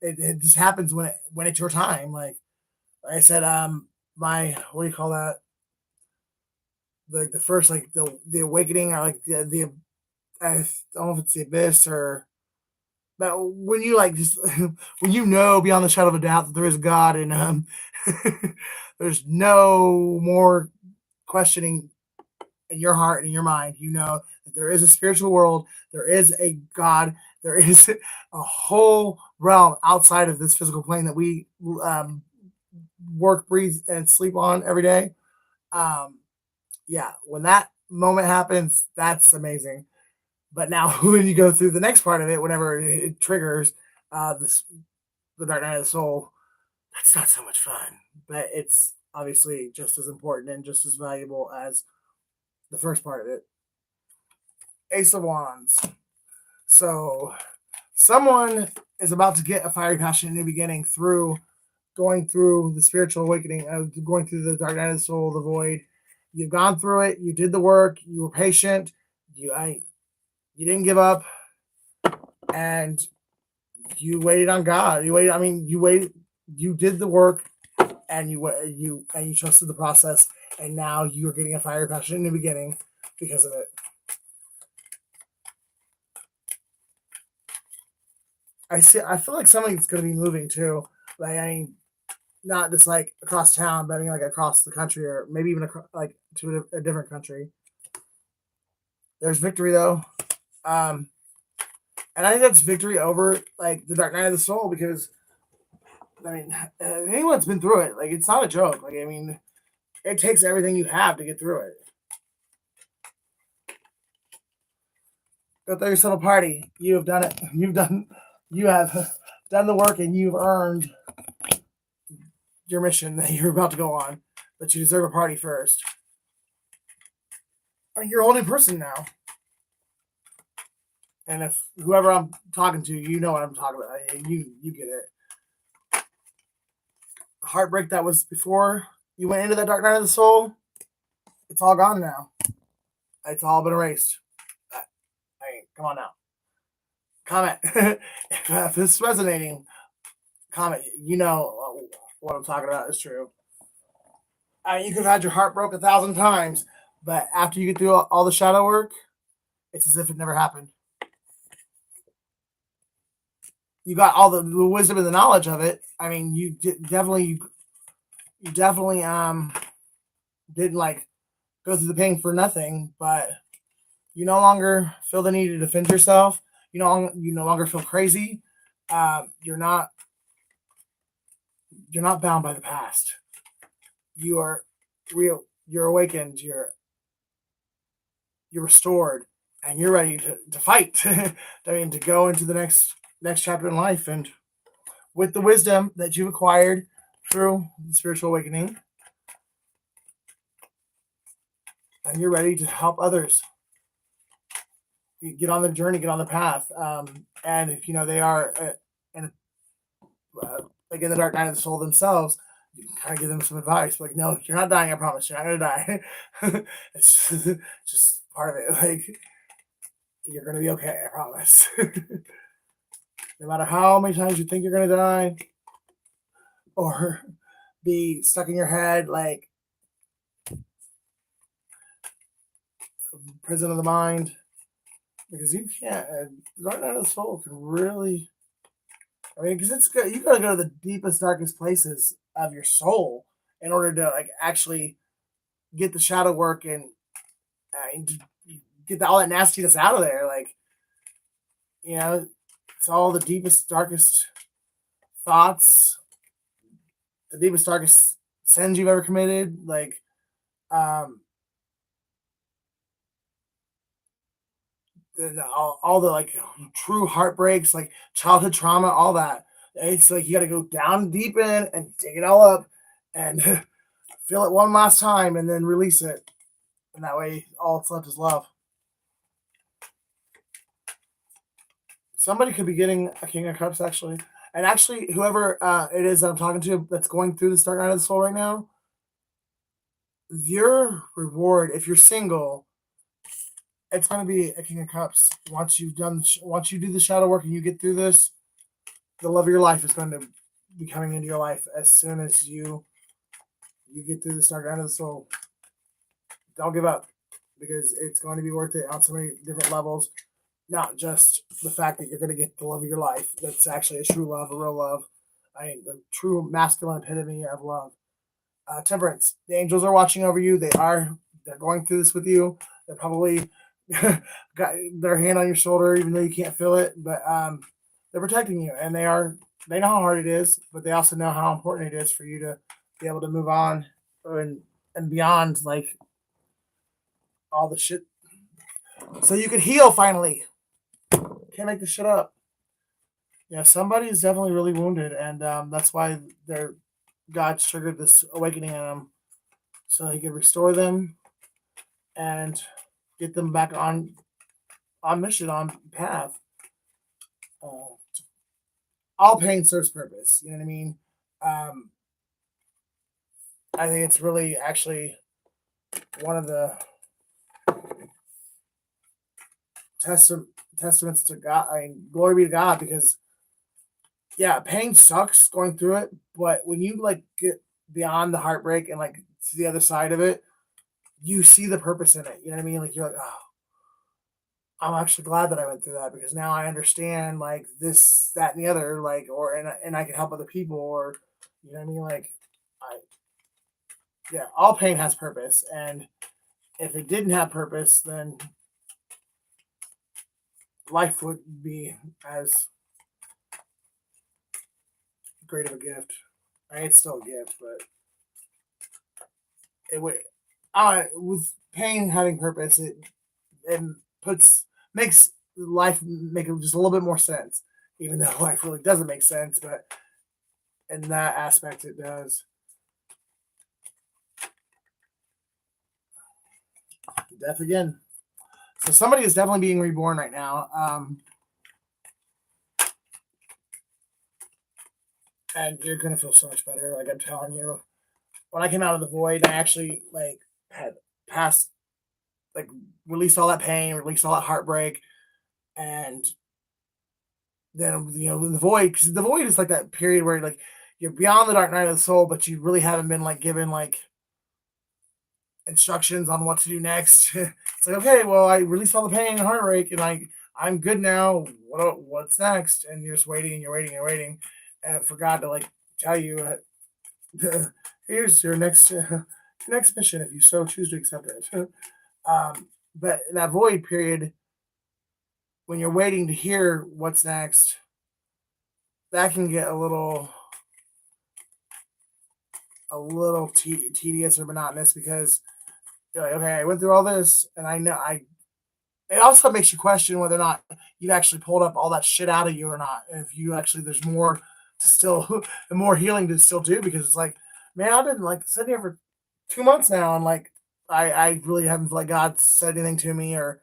It just happens when it's your time. Like I said, my what do you call that? Like the first like the awakening or like the I don't know if it's the abyss or but when you like just when beyond the shadow of a doubt that there is God and there's no more questioning in your heart and in your mind, that there is a spiritual world, there is a God, there is a whole realm outside of this physical plane that we work, breathe, and sleep on every day. Um, yeah, when that moment happens, that's amazing. But now, when you go through the next part of it, whenever it triggers this, the Dark Night of the Soul, that's not so much fun. But it's obviously just as important and just as valuable as the first part of it. Ace of Wands. So, someone is about to get a fiery passion in the beginning through going through the spiritual awakening, going through the Dark Night of the Soul, the void. You've gone through it. You did the work. You were patient. You didn't give up, and you waited on God. You waited. I mean, you waited. You did the work, and you trusted the process, and now you're getting a fire passion in the beginning because of it. I feel like something's going to be moving too. Like I mean, not just like across town, but I mean like across the country, or maybe even like to a different country. There's victory though, and I think that's victory over like the Dark Night of the Soul because I mean anyone's been through it. Like it's not a joke. Like I mean, it takes everything you have to get through it. Go throw yourself a party. You have done it. You have done the work, and you've earned your mission that you're about to go on. But you deserve a party first. I mean, you're a whole new person now. And if whoever I'm talking to, you know what I'm talking about. You get it. Heartbreak that was before you went into that Dark Night of the Soul, it's all gone now. It's all been erased. Hey, come on now. Comment. If this is resonating, comment. You know what I'm talking about is true. You could have had your heart broke 1,000 times, But after you get through all the shadow work, it's as if it never happened. You got all the wisdom and the knowledge of it. I mean, you definitely didn't like go through the pain for nothing, but you no longer feel the need to defend yourself. You no longer feel crazy. You're not bound by the past. You are real. You're awakened. You're restored, and you're ready to fight. I mean, to go into the next chapter in life, and with the wisdom that you've acquired through the spiritual awakening, and you're ready to help others. You get on the journey, get on the path, and if they are in like in the dark night of the soul themselves, you can kind of give them some advice. Like, no, you're not dying. I promise. You're not gonna die. It's just part of it. Like, you're gonna be okay. I promise. No matter how many times you think you're gonna die, or be stuck in your head like prison of the mind, because you can't. The dark night of the soul can really. I mean, because it's good. You gotta go to the deepest, darkest places of your soul in order to like actually get the shadow work and get all that nastiness out of there. Like, you know, it's all the deepest, darkest thoughts, the deepest, darkest sins you've ever committed. Like, um, all the like true heartbreaks, like childhood trauma, all that. It's like you got to go down deep in and dig it all up and feel it one last time and then release it. And that way, all it's left is love. Somebody could be getting a King of Cups actually, and actually, whoever it is that I'm talking to that's going through the Dark Night of the Soul right now, your reward if you're single, it's going to be a King of Cups. Once you do the shadow work and you get through this, the love of your life is going to be coming into your life as soon as you get through the Dark Night of the Soul. Don't give up because it's going to be worth it on so many different levels. Not just the fact that you're going to get the love of your life. That's actually a true love, a real love. I mean, the true masculine epitome of love. Temperance. The angels are watching over you. They're going through this with you. They're probably got their hand on your shoulder, even though you can't feel it. But they're protecting you, and they know how hard it is, but they also know how important it is for you to be able to move on and beyond like all the shit, so you can heal finally. Can't make this shit up. Yeah, somebody is definitely really wounded, and that's why their God triggered this awakening in them, so He could restore them and get them back on mission, on path. Uh, all pain serves purpose. You know what I mean? Um, I think it's really actually one of the testaments to God. I mean, glory be to God, because yeah, pain sucks going through it, but when you like get beyond the heartbreak and like to the other side of it, you see the purpose in it. You know what I mean? Like you're like, oh, I'm actually glad that I went through that because now I understand like this, that, and the other, like, or and I can help other people, or you know what I mean? Like, I yeah, all pain has purpose, and if it didn't have purpose, then life would be as great of a gift. I mean, it's still a gift, but it would. With pain having purpose, it puts makes life make just a little bit more sense, even though life really doesn't make sense. But in that aspect, it does. Death again. So somebody is definitely being reborn right now. And you're gonna feel so much better. Like I'm telling you, when I came out of the void, I actually like had passed, like released all that pain, released all that heartbreak, and then in the void, because the void is like that period where like you're beyond the dark night of the soul, but you really haven't been like given like instructions on what to do next. It's like, okay, well, I released all the pain and heartbreak, and I'm good now. What's next? And you're just waiting and you're waiting and waiting, and I forgot to like tell you, here's your next mission if you so choose to accept it. But in that void period, when you're waiting to hear what's next, that can get a little tedious or monotonous because you're like, okay, I went through all this, and I know I. It also makes you question whether or not you've actually pulled up all that shit out of you or not. And if you actually, there's more to still, more healing to still do because it's like, man, I've been like sitting here for 2 months now, and like I really haven't like God said anything to me or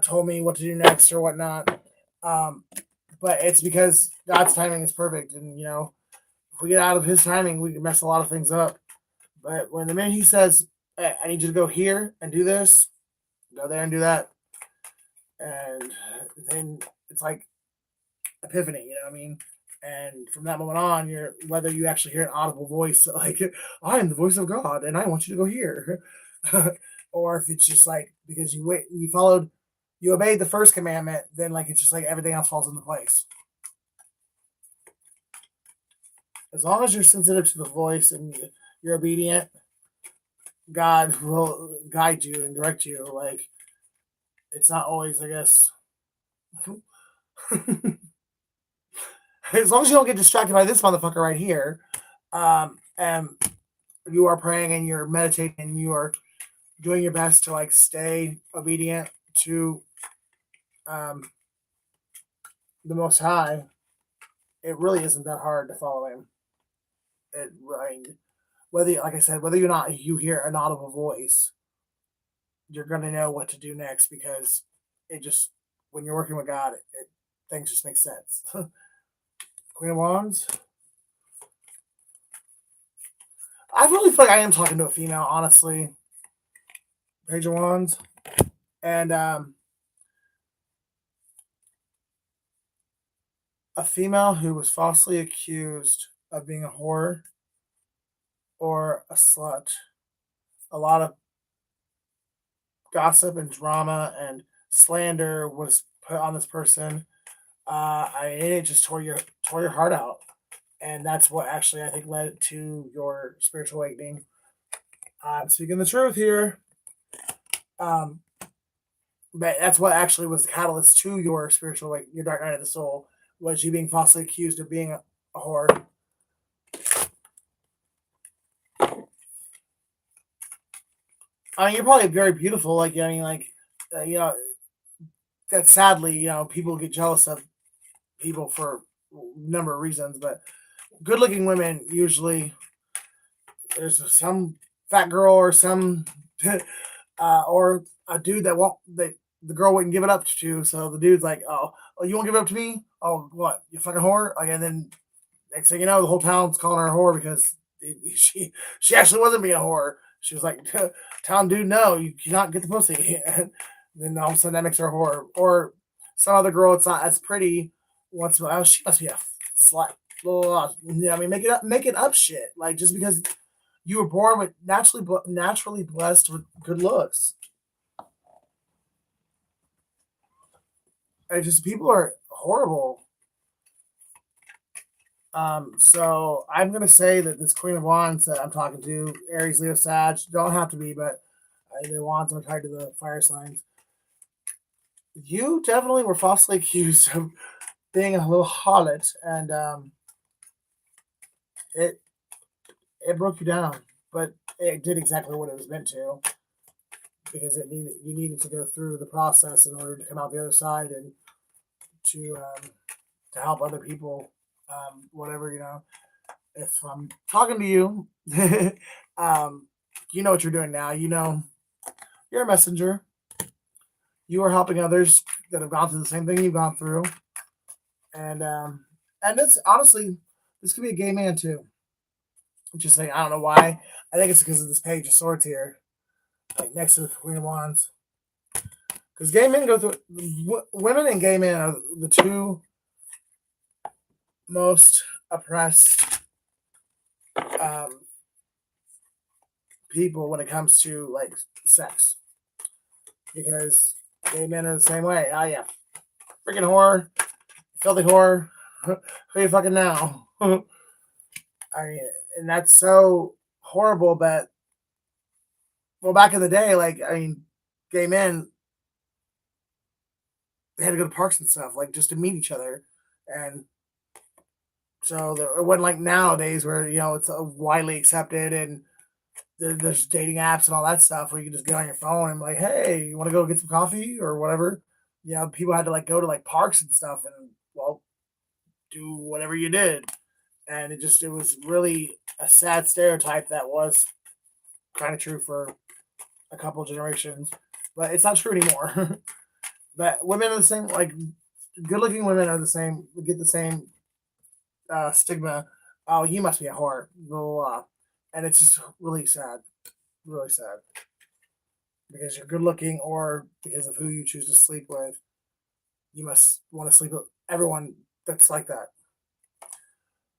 told me what to do next or whatnot. Um, but it's because God's timing is perfect, and if we get out of His timing, we can mess a lot of things up. But when the minute He says, hey, "I need you to go here and do this," go there and do that, and then it's like epiphany. You know what I mean? And from that moment on, you're whether you actually hear an audible voice like I am the voice of God, and I want you to go here, or if it's just like because you obeyed the first commandment, then like it's just like everything else falls into place. As long as you're sensitive to the voice and you're obedient, God will guide you and direct you. Like it's not always, I guess. As long as you don't get distracted by this motherfucker right here, and you are praying and you're meditating and you are doing your best to like stay obedient to um, the Most High, it really isn't that hard to follow Him. I mean, like I said, whether or not you hear an audible voice, you're gonna know what to do next because it just when you're working with God, things just make sense. Queen of Wands. I really feel like I am talking to a female, honestly. Page of Wands, and a female who was falsely accused of being a whore or a slut. A lot of gossip and drama and slander was put on this person. It just tore your heart out, and that's what actually I think led to your spiritual awakening. I'm speaking the truth here. Um, but that's what actually was the catalyst to your spiritual awakening, your dark night of the soul, was you being falsely accused of being a whore. I mean, you're probably very beautiful. Like, I mean, like, that sadly, people get jealous of people for a number of reasons, but good looking women usually, there's some fat girl or some, or a dude that the girl wouldn't give it up to. So the dude's like, oh, you won't give it up to me? Oh, what? You fucking whore? Like, and then next thing you know, the whole town's calling her a whore because she actually wasn't being a whore. She was like, town dude, no, you cannot get the pussy. And then all of a sudden that makes her a whore. Or some other girl, it's not as pretty. Once in a while, she must be a slut. I mean, make it up shit. Like just because you were born with naturally blessed with good looks. And just people are horrible. So I'm gonna say that this Queen of Wands that I'm talking to, Aries, Leo, Sag, don't have to be, but the wands are tied to the fire signs. You definitely were falsely accused of being a little harlot, and it it broke you down, but it did exactly what it was meant to, because you needed to go through the process in order to come out the other side and to help other people, whatever if I'm talking to you, you know what you're doing now. You're a messenger. You are helping others that have gone through the same thing you've gone through, and it's honestly this could be a gay man too. Just saying, I don't know why. I think it's because of this Page of Swords here, like next to the Queen of Wands. Because gay men go through women and gay men are the two most oppressed people when it comes to like sex, because gay men are the same way. Oh yeah, freaking whore, filthy whore. Who you fucking now? I mean, and that's so horrible. But well, back in the day, like I mean, gay men, they had to go to parks and stuff, like just to meet each other, and so it wasn't like nowadays where it's widely accepted and there's dating apps and all that stuff where you can just get on your phone and be like, hey, you want to go get some coffee or whatever. People had to like go to like parks and stuff and well, do whatever you did, and it was really a sad stereotype that was kind of true for a couple generations, but it's not true anymore. But women are the same. Like good-looking women are the same. Get the same stigma. Oh, you must be a whore. Blah, blah, blah. And it's just really sad because you're good-looking or because of who you choose to sleep with. You must want to sleep with everyone that's like that.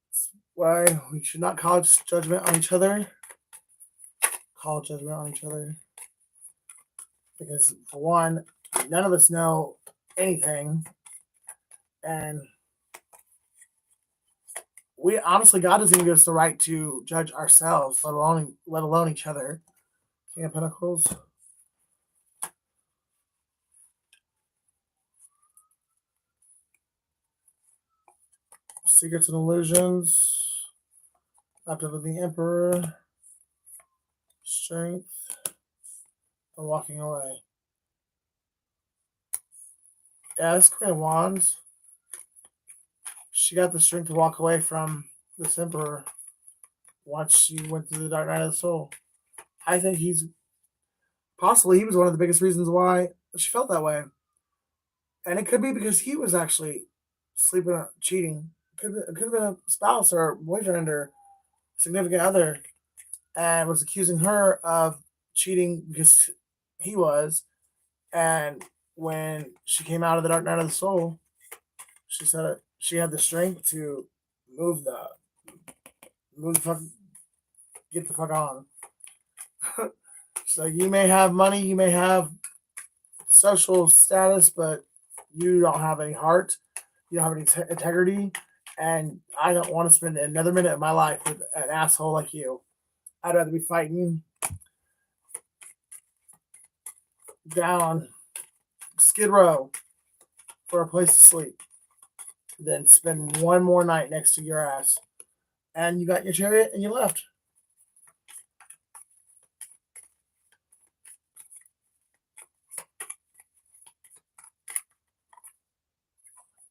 That's why we should not call judgment on each other. Call judgment on each other because for one, none of us know anything, and we honestly, God doesn't even give us the right to judge ourselves, let alone each other. King of Pentacles. Secrets and illusions. After the Emperor. Strength. And walking away. Yeah, this Queen of Wands. She got the strength to walk away from this Emperor once she went through the Dark Night of the Soul. I think he was one of the biggest reasons why she felt that way. And it could be because he was actually sleeping, cheating. It could have been a spouse or boyfriend or significant other, and was accusing her of cheating because he was. And when she came out of the Dark Night of the Soul, she said she had the strength to move the fuck, get the fuck on. So you may have money, you may have social status, but you don't have any heart, you don't have any integrity, and I don't want to spend another minute of my life with an asshole like you. I'd rather be fighting down Skid Row for a place to sleep than spend one more night next to your ass. And you got your chariot and you left.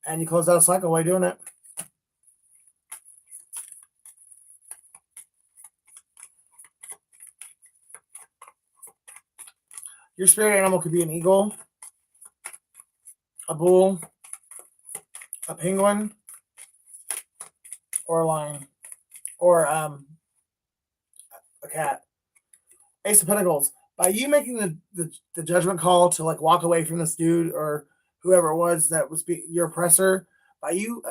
And you close out a cycle while you're doing it. Your spirit animal could be an eagle, a bull, a penguin, or a lion, or a cat. Ace of Pentacles. By you making the judgment call to like walk away from this dude or whoever it was that was your oppressor, by you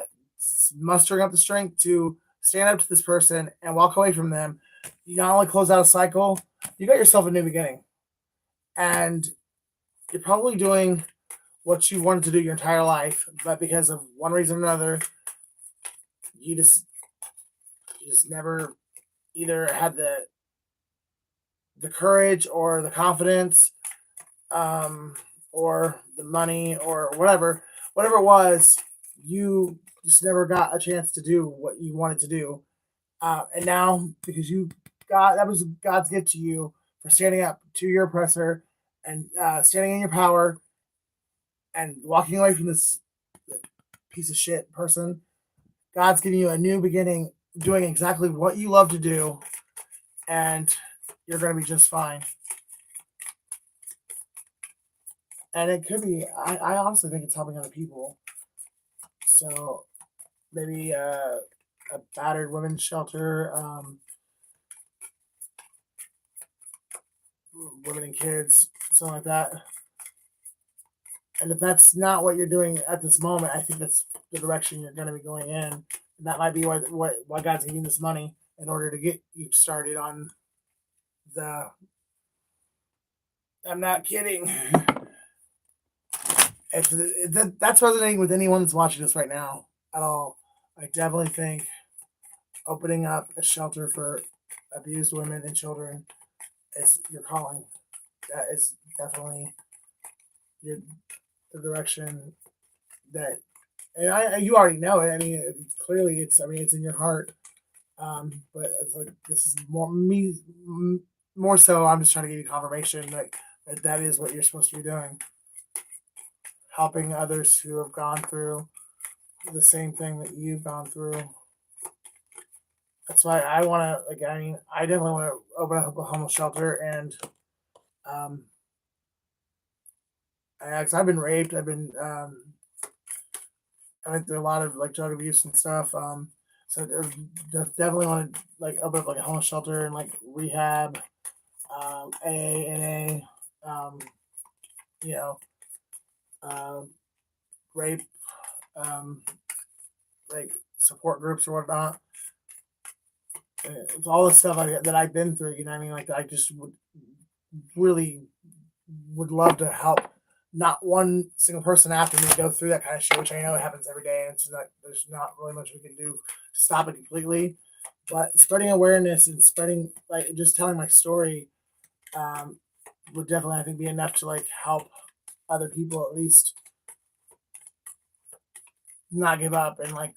mustering up the strength to stand up to this person and walk away from them, you not only close out a cycle, you got yourself a new beginning. And you're probably doing what you wanted to do your entire life, but because of one reason or another, you just never either had the courage or the confidence, or the money or whatever it was, you just never got a chance to do what you wanted to do. And now, because that was God's gift to you for standing up to your oppressor and standing in your power and walking away from this piece of shit person, God's giving you a new beginning, doing exactly what you love to do, and you're going to be just fine. And it could be, I honestly think it's helping other people. So maybe a battered women's shelter, women and kids, something like that. And if that's not what you're doing at this moment, I think that's the direction you're going to be going in. And that might be why God's giving this money in order to get you started on the I'm not kidding. That's resonating with anyone that's watching this right now at all. I definitely think opening up a shelter for abused women and children is your calling. That is definitely your the direction that, and you already know it. I mean, clearly it's in your heart. But it's like this is more so. I'm just trying to give you confirmation that is what you're supposed to be doing, helping others who have gone through the same thing that you've gone through. That's why I want to, like, I mean, I definitely want to open up a homeless shelter, and um, cause I've been raped. I went through a lot of like drug abuse and stuff. So definitely want to like open up like a homeless shelter and like rehab, AA, NA, you know, uh, rape, um, like support groups or whatnot. It's all the stuff that I've been through. You know what I mean? Like I just really would love to help not one single person after me go through that kind of shit, which I know happens every day, and it's not there's not really much we can do to stop it completely. But spreading awareness and spreading like just telling my story um, would definitely I think be enough to like help other people at least not give up and like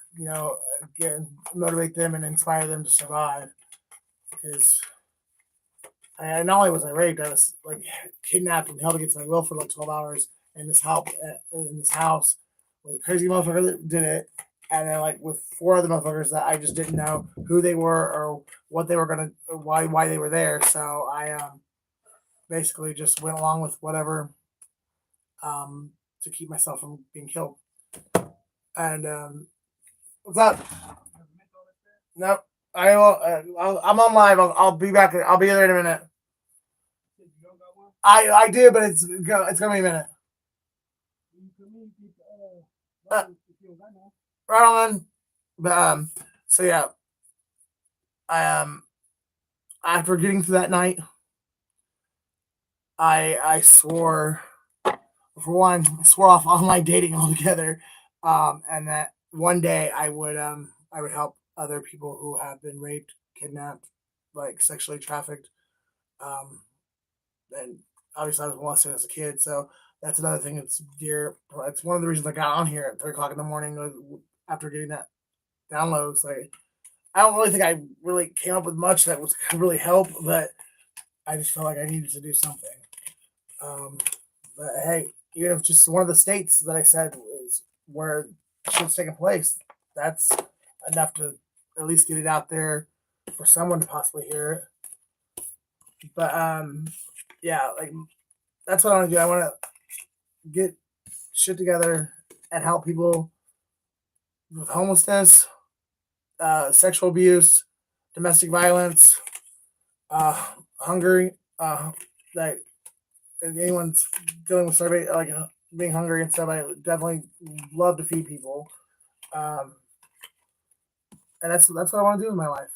get motivate them and inspire them to survive because not only was I raped, I was like kidnapped and held against my will for like 12 hours in this house with a crazy motherfucker that did it, and then like with four other motherfuckers that I just didn't know who they were or what they were gonna, or why they were there. So I basically just went along with whatever to keep myself from being killed. And what's up? Nope. I will. I'm on live. I'll be back. I'll be there in a minute. I did, but it's gonna be a minute. Right on. But so yeah, I after getting through that night, I swore for one, swore off online dating altogether, and that one day I would help other people who have been raped, kidnapped, like sexually trafficked, um, and obviously I was molested as a kid, so that's another thing that's dear. It's one of the reasons I got on here at 3 o'clock in the morning after getting that download. So I don't really think I really came up with much that was gonna really help, but I just felt like I needed to do something. Um, but hey, even if just one of the states that I said was where shit's taking place, that's enough to at least get it out there for someone to possibly hear it. But yeah, like that's what I want to do. I want to get shit together and help people with homelessness, sexual abuse, domestic violence, hunger, that if anyone's dealing with starvation, like being hungry and stuff, I definitely love to feed people, um, and that's what I want to do in my life.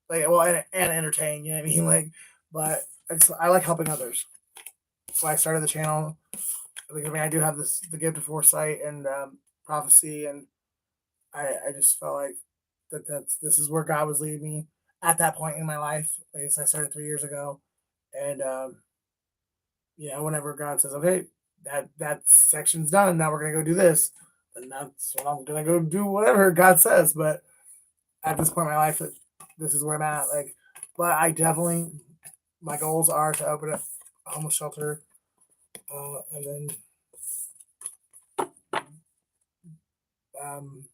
Like, well, and entertain. You know what I mean? Like, but I like helping others. So I started the channel. Because, I mean, I do have the gift of foresight and prophecy, and I just felt like this is where God was leading me at that point in my life. Like I started 3 years ago, and whenever God says, "Okay, that section's done, now we're gonna go do this," and that's what I'm gonna go do. Whatever God says, but at this point in my life, this is where I'm at. Like, but I definitely my goals are to open a homeless shelter, and then um,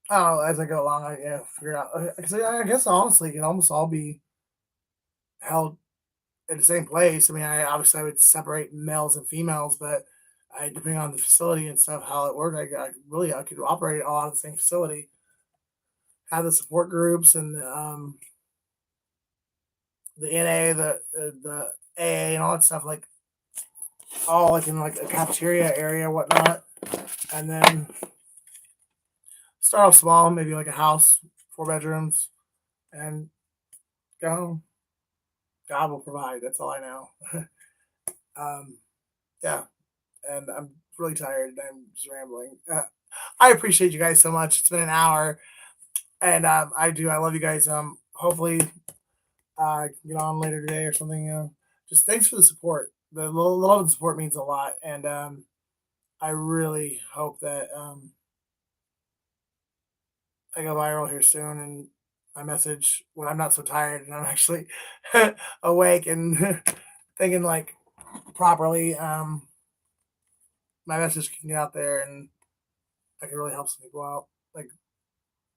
I don't know, as I go along, I figure out. Cause I guess honestly, it can almost all be held in the same place. I mean, I would separate males and females, but depending on the facility and stuff, how it worked, I could operate it all out of the same facility, have the support groups and the NA, the AA, and all that stuff, like all like in like a cafeteria area, whatnot, and then start off small, maybe like a house, 4 bedrooms, and go home. God will provide. That's all I know. Yeah, and I'm really tired. I'm just rambling. I appreciate you guys so much. It's been an hour, and I do. I love you guys. Hopefully, get on later today or something. Just thanks for the support. The love and support means a lot, and I really hope that I go viral here soon, and my message when I'm not so tired and I'm actually awake and thinking like properly. My message can get out there, and I can really help some people out. Like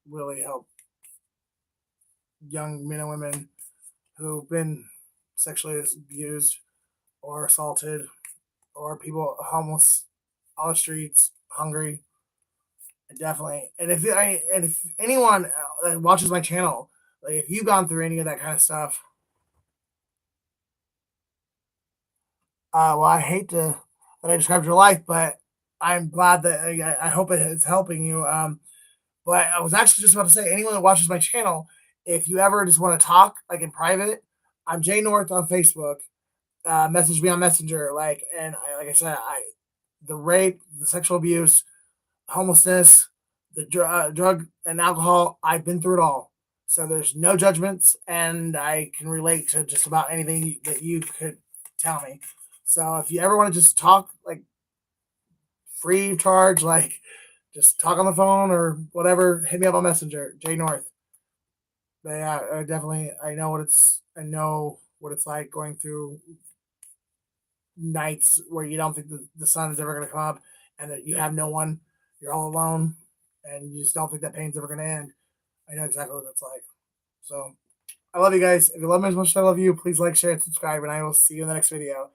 really help young men and women who've been sexually abused or assaulted, or people homeless on the streets, hungry. Definitely. And if anyone that watches my channel, like if you've gone through any of that kind of stuff, well, I hate to that I described your life, but I'm glad that I hope it is helping you. But I was actually just about to say, anyone that watches my channel, if you ever just want to talk, like in private, I'm Jay North on Facebook. Message me on Messenger, like I said, the rape, the sexual abuse, homelessness, the drug and alcohol. I've been through it all, so there's no judgments, and I can relate to just about anything that you could tell me. So if you ever want to just talk, like free of charge, like just talk on the phone or whatever, hit me up on Messenger, Jay North. But yeah, definitely, I know what it's like going through nights where you don't think the sun is ever going to come up, and that you have no one, you're all alone, and you just don't think that pain's ever going to end. I know exactly what it's like. So I love you guys. If you love me as much as I love you, please like, share, and subscribe, and I will see you in the next video.